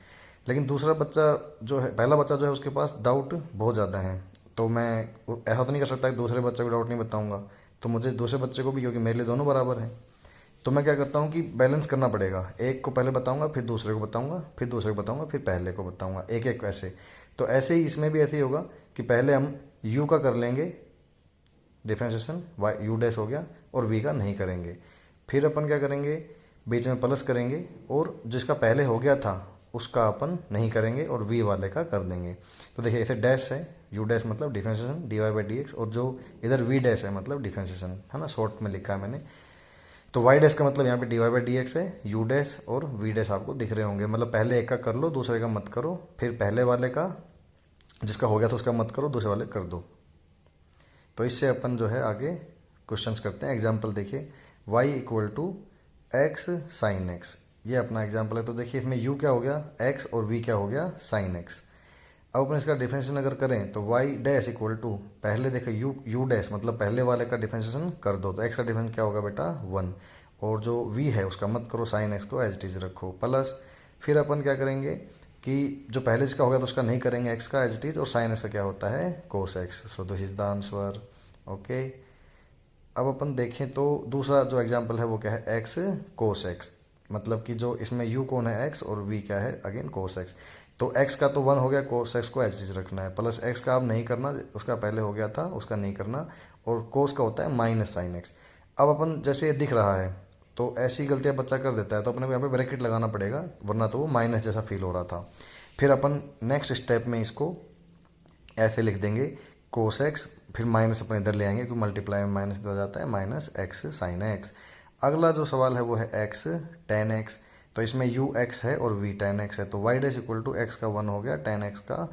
लेकिन दूसरा बच्चा जो है, पहला बच्चा जो है उसके पास डाउट बहुत ज़्यादा है, तो मैं ऐसा तो नहीं कर सकता कि दूसरे बच्चे को डाउट नहीं बताऊंगा, तो मुझे दूसरे बच्चे को भी, क्योंकि मेरे लिए दोनों बराबर हैं, तो मैं क्या करता हूँ कि बैलेंस करना पड़ेगा। एक को पहले बताऊंगा, फिर दूसरे को बताऊंगा, फिर दूसरे को बताऊंगा, फिर पहले को बताऊंगा, एक एक ऐसे। तो ऐसे ही इसमें भी ऐसे ही होगा कि पहले हम u का कर लेंगे डिफ्रेंशिएशन, y u डैश हो गया, और v का नहीं करेंगे। फिर अपन क्या करेंगे, बीच में प्लस करेंगे, और जिसका पहले हो गया था उसका अपन नहीं करेंगे और v वाले का कर देंगे। तो देखिए, इसे डैश है, u डैश मतलब differentiation dy by D x, और जो इधर v डैश है मतलब डिफ्रेंशिएशन, है ना, शॉर्ट में लिखा है मैंने। तो y डैश का मतलब यहाँ पे dy बाई डी एक्स है, u डैश और v डैश आपको दिख रहे होंगे। मतलब पहले एक का कर लो, दूसरे का मत करो, फिर पहले वाले का, जिसका हो गया था उसका मत करो, दूसरे वाले कर दो। तो इससे अपन जो है आगे क्वेश्चंस करते हैं। एग्जांपल देखिए, y equal to x sine x, ये अपना एग्जांपल है। तो देखिए, इसमें u क्या हो गया, x, और v क्या हो गया, साइन x। अब अपन इसका डिफरेंशिएशन अगर करें तो y डैश इक्वल टू, पहले देखो u डैश मतलब पहले वाले का डिफरेंशिएशन कर दो, तो x का डिफरेंस क्या होगा बेटा 1, और जो v है उसका मत करो, साइन x को एज इट इज रखो, प्लस फिर अपन क्या करेंगे कि जो पहले जिसका होगा तो उसका नहीं करेंगे, x का एज इट इज, और साइन x का क्या होता है, कोस x। So this is the answer. Okay, अब अपन देखें तो दूसरा जो एग्जांपल है वो क्या है, x कोस x, मतलब कि जो इसमें u कौन है, x, और v क्या है, अगेन कोस x। तो x का तो 1 हो गया, कोस x को एज इज रखना है, प्लस x का अब नहीं करना, उसका पहले हो गया था उसका नहीं करना, और कोस का होता है माइनस साइन x। अब अपन जैसे ये दिख रहा है, तो ऐसी गलतियां बच्चा कर देता है, तो अपने को यहाँ पे ब्रैकेट लगाना पड़ेगा, वरना तो वो माइनस जैसा फील हो रहा था। फिर अपन नेक्स्ट स्टेप में इसको ऐसे लिख देंगे, कोस एक्स, फिर माइनस अपन इधर ले आएंगे क्योंकि मल्टीप्लाई में माइनस इधर जाता है, माइनस एक्स साइन एक्स। अगला जो सवाल है वो है एक्स टेन एक्स, तो इसमें यू एक्स है और वी टेन एक्स है, तो y dash equal to x का 1 हो गया, टेन एक्स का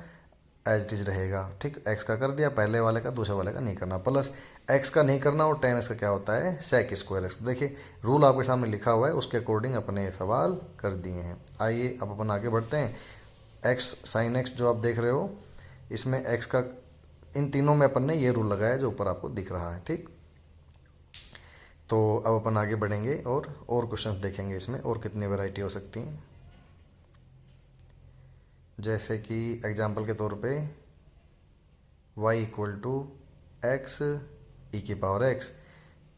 एज इट इज रहेगा। ठीक, एक्स का कर दिया, पहले वाले का दूसरे वाले का नहीं करना, प्लस एक्स का नहीं करना, और टेन एक्स का क्या होता है, सेक स्क्वायर एक्स। देखिए, रूल आपके सामने लिखा हुआ है, उसके अकॉर्डिंग अपने ये सवाल कर दिए हैं। आइए अब अपन आगे बढ़ते हैं। एक्स साइन एक्स जो आप देख रहे हो, इसमें एक्स का, इन तीनों में अपन ने ये रूल लगाया जो ऊपर आपको दिख रहा है। ठीक, तो अब अपन आगे बढ़ेंगे और क्वेश्चंस देखेंगे इसमें, और कितनी वैरायटी हो सकती हैं। जैसे कि एग्जांपल के तौर पे y इक्वल टू एक्स ई की पावर एक्स,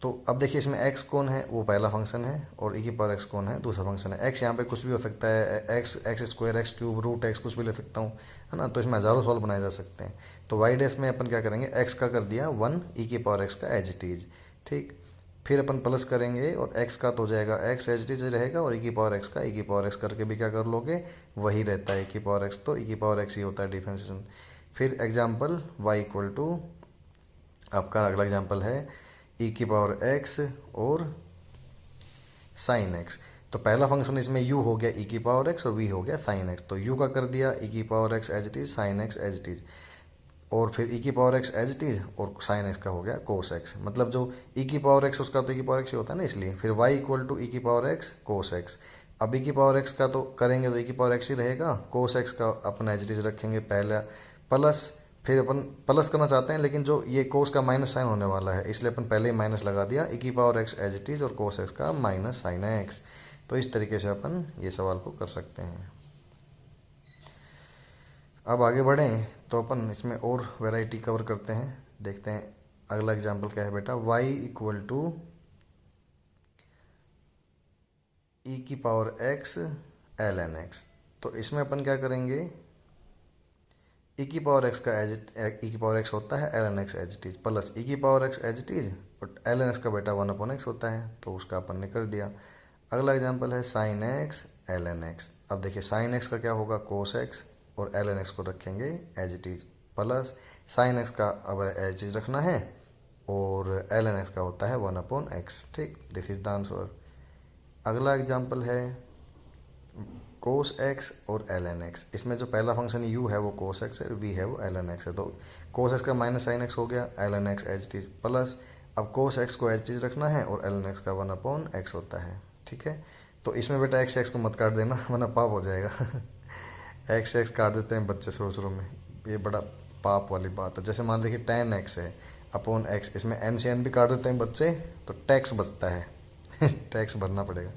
तो अब देखिए इसमें x कौन है, वो पहला फंक्शन है, और e की पावर x कौन है, दूसरा फंक्शन है। x यहाँ पे कुछ भी हो सकता है, x square, x cube, root x, कुछ भी ले सकता हूँ, है ना, तो इसमें हजारों सॉल्व बनाए जा सकते हैं। तो y डैश में अपन क्या करेंगे, x का कर दिया 1, e की पावर x का एज इट इज। ठीक, फिर अपन प्लस करेंगे, और x का तो हो जाएगा x एज इट इज रहेगा, और e की पावर x का e की पावर x करके भी क्या कर लोगे, वही रहता है e की पावर x, तो e की पावर x ही होता है डिफरेंशिएशन। फिर एग्जाम्पल y इक्वल टू, आपका अगला एग्जाम्पल है e की पावर x और साइन x। तो पहला फंक्शन इसमें u हो गया e की पावर x और v हो गया साइन x, तो u का कर दिया e की power x as it is, sine x as it is. और फिर e की power x as it is, और साइन एक्स का हो गया कोस एक्स। मतलब जो e की पावर x उसका तो e की पावर x ही होता है ना, इसलिए फिर y इक्वल टू e की पावर x कोस एक्स। अब e की पावर x का तो करेंगे तो e की पावर x ही रहेगा, कोस एक्स का अपन एज इट इज रखेंगे पहले, प्लस फिर अपन प्लस करना चाहते हैं लेकिन जो ये कोस का माइनस साइन होने वाला है इसलिए अपन पहले ही माइनस लगा दिया, e की power x as it is और कोस एक्स का माइनस साइन एक्स। तो इस तरीके से अपन ये सवाल को कर सकते हैं। अब आगे बढ़ें तो अपन इसमें और वैरायटी कवर करते हैं। देखते हैं अगला एग्जाम्पल क्या है बेटा, y इक्वल टू e की पावर x ln x। तो इसमें अपन क्या करेंगे, e की पावर x का e की पावर x होता है ln x as it is, plus e की power x as it is और ln x का बेटा 1/x होता है, तो उसका अपन ने कर दिया। अगला एग्जाम्पल है sin x ln x। अब देखिए sin x का क्या होगा cos x, और ln x को रखेंगे as it is, plus sin x का अब एज इट इज रखना है और ln x का होता है 1/x। ठीक, दिस इज द आंसर। अगला एग्जाम्पल है cos x और ln x। इसमें जो पहला फंक्शन u है वो cos x है, v है वो ln x है, तो cos x का माइनस sin x हो गया, ln x as it is, plus अब cos x को एज इट इज रखना है और ln x का 1/x होता है। ठीक है, तो इसमें बेटा x को मत काट देना वरना पाप हो जाएगा x काट देते हैं बच्चे शुरू में, ये बड़ा पाप वाली बात है। जैसे मान लीजिए tan x है अपॉन x, इसमें n से n भी काट देते हैं बच्चे तो टैक्स बचता है टैक्स भरना पड़ेगा।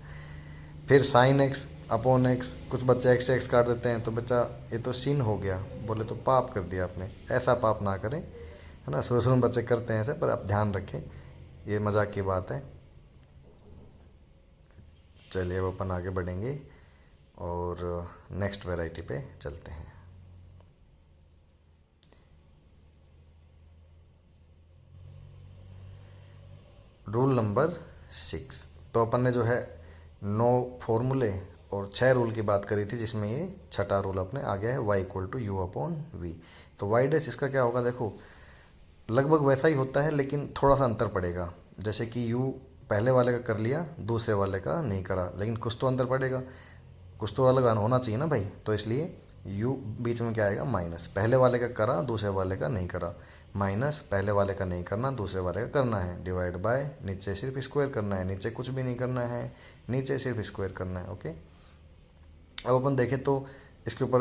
फिर sin x अपॉन x, कुछ बच्चे x काट देते हैं तो बच्चा ये तो sin हो गया, बोले तो पाप कर दिया आपने। ऐसा पाप ना करें, है ना, शुरू में बच्चे करते हैं ऐसे, पर आप ध्यान रखें ये मजाक की बात है। चलिए अब अपन आगे बढ़ेंगे और नेक्स्ट वैरायटी पे चलते हैं। Rule number 6। तो अपन ने जो है 9 फॉर्मूले और 6 रूल की बात करी थी, जिसमें ये छठा रूल अपने आ गया है y equal to u upon v. तो y डैश इसका क्या होगा, देखो लगभग वैसा ही होता है लेकिन थोड़ा सा अंतर पड़ेगा। जैसे कि u पहले वाले का कर लिया, दूसरे वाले का नहीं करा, लेकिन कुछ तो अंतर पड़ेगा, कुछ तो अलग होना चाहिए ना भाई। तो इसलिए u बीच में क्या आएगा, माइनस। पहले वाले का करा, दूसरे वाले का नहीं करा, माइनस पहले वाले का नहीं करना, दूसरे वाले का करना है, डिवाइड बाय नीचे सिर्फ स्क्वायर करना है, नीचे कुछ भी नहीं करना है, नीचे सिर्फ स्क्वायर करना है। ओके, अब अपन देखें तो इसके ऊपर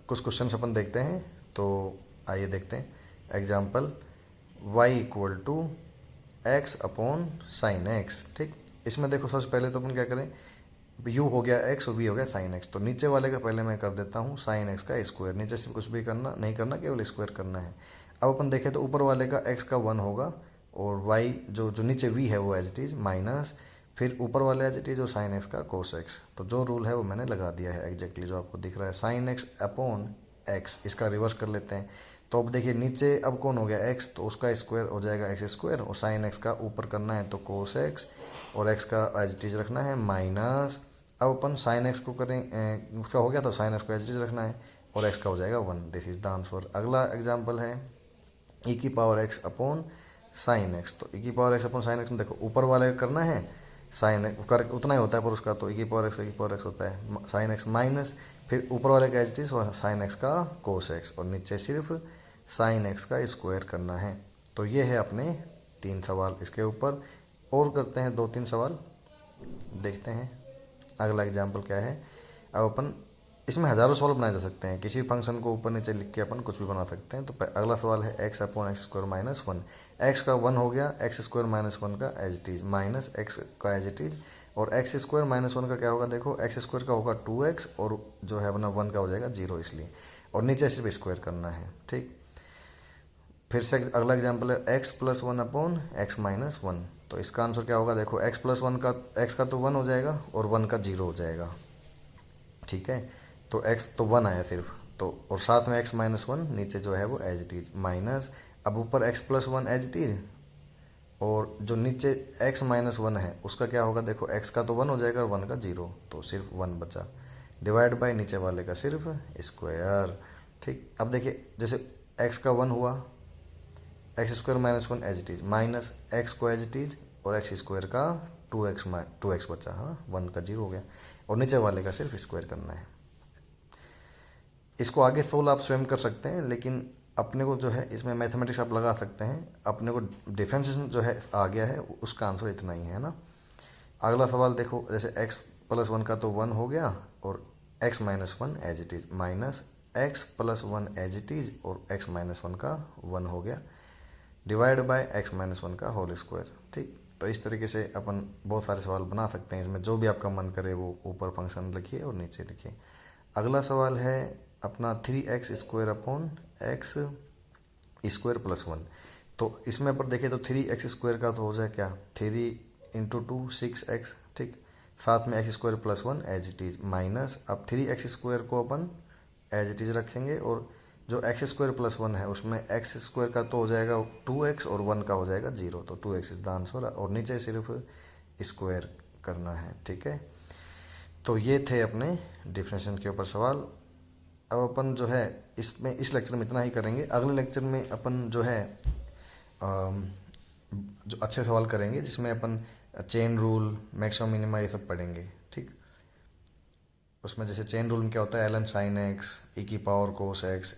कुछ क्वेश्चन अपन देखते हैं। तो आइए देखते हैं example, y equal to x upon sine x. ठीक, इसमें देखो सबसे पहले तो अपन क्या करें, u हो गया x और v हो गया साइन x, तो नीचे वाले का पहले मैं कर देता हूँ साइन x का स्क्वायर, नीचे से कुछ भी करना नहीं करना, केवल स्क्वायर करना है। अब अपन देखें तो ऊपर वाले का x का 1 होगा और y जो नीचे v है वो एज इट इज, माइनस फिर ऊपर वाले एज इट इज और साइन x का कोस x। तो जो रूल है वो मैंने लगा दिया है एग्जैक्टली जो आपको दिख रहा है, साइन x अपॉन x। इसका रिवर्स कर लेते हैं। तो अब देखिए नीचे अब कौन हो गया x, तो उसका स्क्वायर हो जाएगा एक्स स्क्वायर, और साइन x का ऊपर करना है तो कोस x, और x का एज इट इज रखना है माइनस। अब अपन साइन एक्स को करें, उसका हो गया तो साइन एक्स को एज इट इज रखना है और x का हो जाएगा 1। This is the answer. अगला एग्जाम्पल है e की power x upon sine x. तो e की power x upon sine x में देखो ऊपर वाले का करना है साइन कर उतना ही होता है, पर उसका तो e की पावर x होता है साइन एक्स, माइनस फिर ऊपर वाले का as it is sine x का कोस एक्स, और नीचे सिर्फ साइन एक्स का स्क्वायर करना है। तो ये है अपने 3 सवाल इसके ऊपर। और करते हैं 2-3 सवाल, देखते हैं अगला एग्जाम्पल क्या है। अब अपन इसमें हजारों सवाल बनाए जा सकते हैं, किसी फंक्शन को ऊपर नीचे लिख के अपन कुछ भी बना सकते हैं। तो अगला सवाल है x upon x square minus 1। X का 1 हो गया, एक्स स्क्वायर माइनस 1 का as it is, minus x का एज इट इज, और एक्स स्क्वायर माइनस 1 का क्या होगा, देखो एक्स स्क्वायर का होगा 2x और जो है अपना 1 का हो जाएगा 0 इसलिए, और नीचे सिर्फ स्क्वायर करना है। ठीक, फिर से अगला एग्जाम्पल है x plus 1 upon x minus 1। तो इसका आंसर क्या होगा, देखो x प्लस 1 का x का तो 1 हो जाएगा और 1 का 0 हो जाएगा। ठीक है, तो x तो 1 आया सिर्फ, तो और साथ में x माइनस 1 नीचे जो है वो एज इट इज, माइनस अब ऊपर x plus 1 as it is, और जो नीचे x माइनस 1 है उसका क्या होगा, देखो x का तो 1 हो जाएगा और 1 का 0, तो सिर्फ 1 बचा, डिवाइड बाय नीचे वाले का सिर्फ स्क्वायर। ठीक, अब देखिए जैसे x का 1 हुआ, x square minus 1 as it is, minus x को एज इट इज, और एक्स स्क्वायर का 2x बचा, हाँ 1 का 0 हो गया, और नीचे वाले का सिर्फ स्क्वायर करना है। इसको आगे सोल्व आप स्वयं कर सकते हैं, लेकिन अपने को जो है इसमें मैथमेटिक्स आप लगा सकते हैं, अपने को डिफरेंशिएशन जो है आ गया है, उसका आंसर इतना ही है ना। अगला सवाल देखो, जैसे x प्लस वन का तो 1 हो गया, और x minus one as it is, minus x plus one as it is, और x माइनस वन का 1 हो गया, divide by x minus one का होल स्क्वायर। ठीक, तो इस तरीके से अपन बहुत सारे सवाल बना सकते हैं। इसमें जो भी आपका मन करे वो ऊपर फंक्शन लिखिए और नीचे लिखिए। अगला सवाल है अपना 3x square upon x square plus one. तो इसमें पर देखें तो 3x स्क्वायर का तो हो जाए क्या, 3 इंटू टू 6x। ठीक, साथ में x square plus one as it is, minus अब 3x स्क्वायर को अपन एज इट इज रखेंगे, और जो एक्स स्क्वायर प्लस वन है उसमें एक्स स्क्वायर का तो हो जाएगा 2x और 1 का हो जाएगा 0, तो 2x इज द आंसर, और नीचे सिर्फ स्क्वायर करना है। ठीक है, तो ये थे अपने डिफरेंशिएशन के ऊपर सवाल। अब अपन जो है इसमें इस लेक्चर में इतना ही करेंगे। अगले लेक्चर में अपन जो है जो अच्छे सवाल करेंगे, जिसमें अपन चेन रूल, मैक्सिमम मिनिमा ये सब पढ़ेंगे। ठीक, उसमें जैसे चेन रूल में क्या होता है, ln sin x, e की पावर cos x,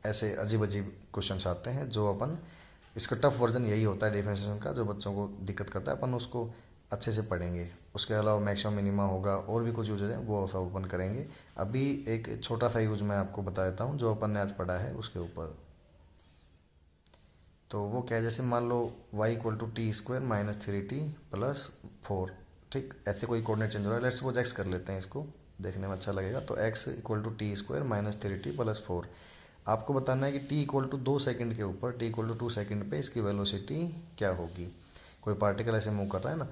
ऐसे अजीब अजीब क्वेश्चंस आते हैं जो अपन, इसका टफ वर्जन यही होता है डिफरेंशिएशन का, जो बच्चों को दिक्कत करता है, अपन उसको अच्छे से पढ़ेंगे। उसके अलावा मैक्सिमम मिनिमा होगा, और भी कुछ यूज है वो सब अपन करेंगे। अभी एक छोटा सा यूज मैं आपको बता देता हूँ जो अपन ने आज पढ़ा है उसके ऊपर। तो वो क्या है, जैसे मान लो y equal to t square minus 3t plus 4। ठीक, ऐसे कोई कोऑर्डिनेट चेंज हो रहा है, लेट्स सपोज x कर लेते हैं, इसको देखने में अच्छा लगेगा। तो x equal to t square minus 3t plus 4। आपको बताना है कि t इक्वल टू 2 सेकंड के ऊपर, t इक्वल टू 2 सेकंड पे इसकी वेलोसिटी क्या होगी। कोई पार्टिकल ऐसे मूव कर रहा है ना,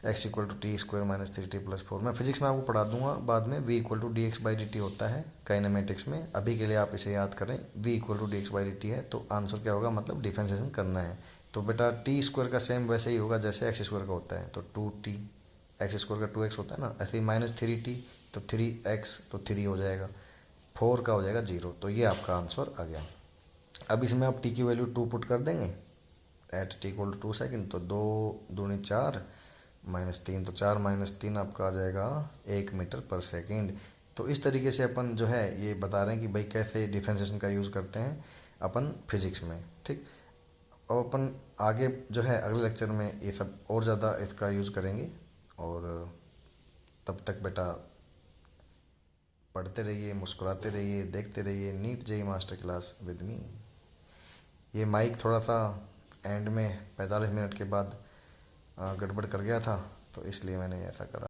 x equal to t square minus 3t plus 4। मैं फिजिक्स में आपको पढ़ा दूंगा बाद में, v equal to d x by d T होता है काइनेमेटिक्स में। अभी के लिए आप इसे याद करें, v equal to d x by d t है, तो आंसर क्या होगा, मतलब डिफरेंशिएशन करना है। तो बेटा टी स्क्वायर का सेम वैसे ही होगा जैसे एक्स स्क्वायर का होता है, तो 2t, एक्स स्क्वायर का 2x होता है ना, ऐसे ही माइनस 3t, तो 3x तो 3 हो जाएगा, 4 का हो जाएगा 0। तो ये आपका आंसर आ गया। अब इसमें आप t की वैल्यू 2 पुट कर देंगे at t equal to 2 second, तो 2 दूनी 4 माइनस 3, तो 4 माइनस 3 आपका आ जाएगा 1 मीटर पर सेकेंड। तो इस तरीके से अपन जो है ये बता रहे हैं कि भाई कैसे डिफरेंशिएशन का यूज़ करते हैं अपन फिजिक्स में। ठीक, और अपन आगे जो है अगले लेक्चर में ये सब और ज़्यादा इसका यूज़ करेंगे। और तब तक बेटा पढ़ते रहिए, मुस्कुराते रहिए, देखते रहिए NEET JEE master class with me. ये माइक थोड़ा सा एंड में 45 मिनट के बाद गड़बड़ कर गया था, तो इसलिए मैंने ऐसा करा।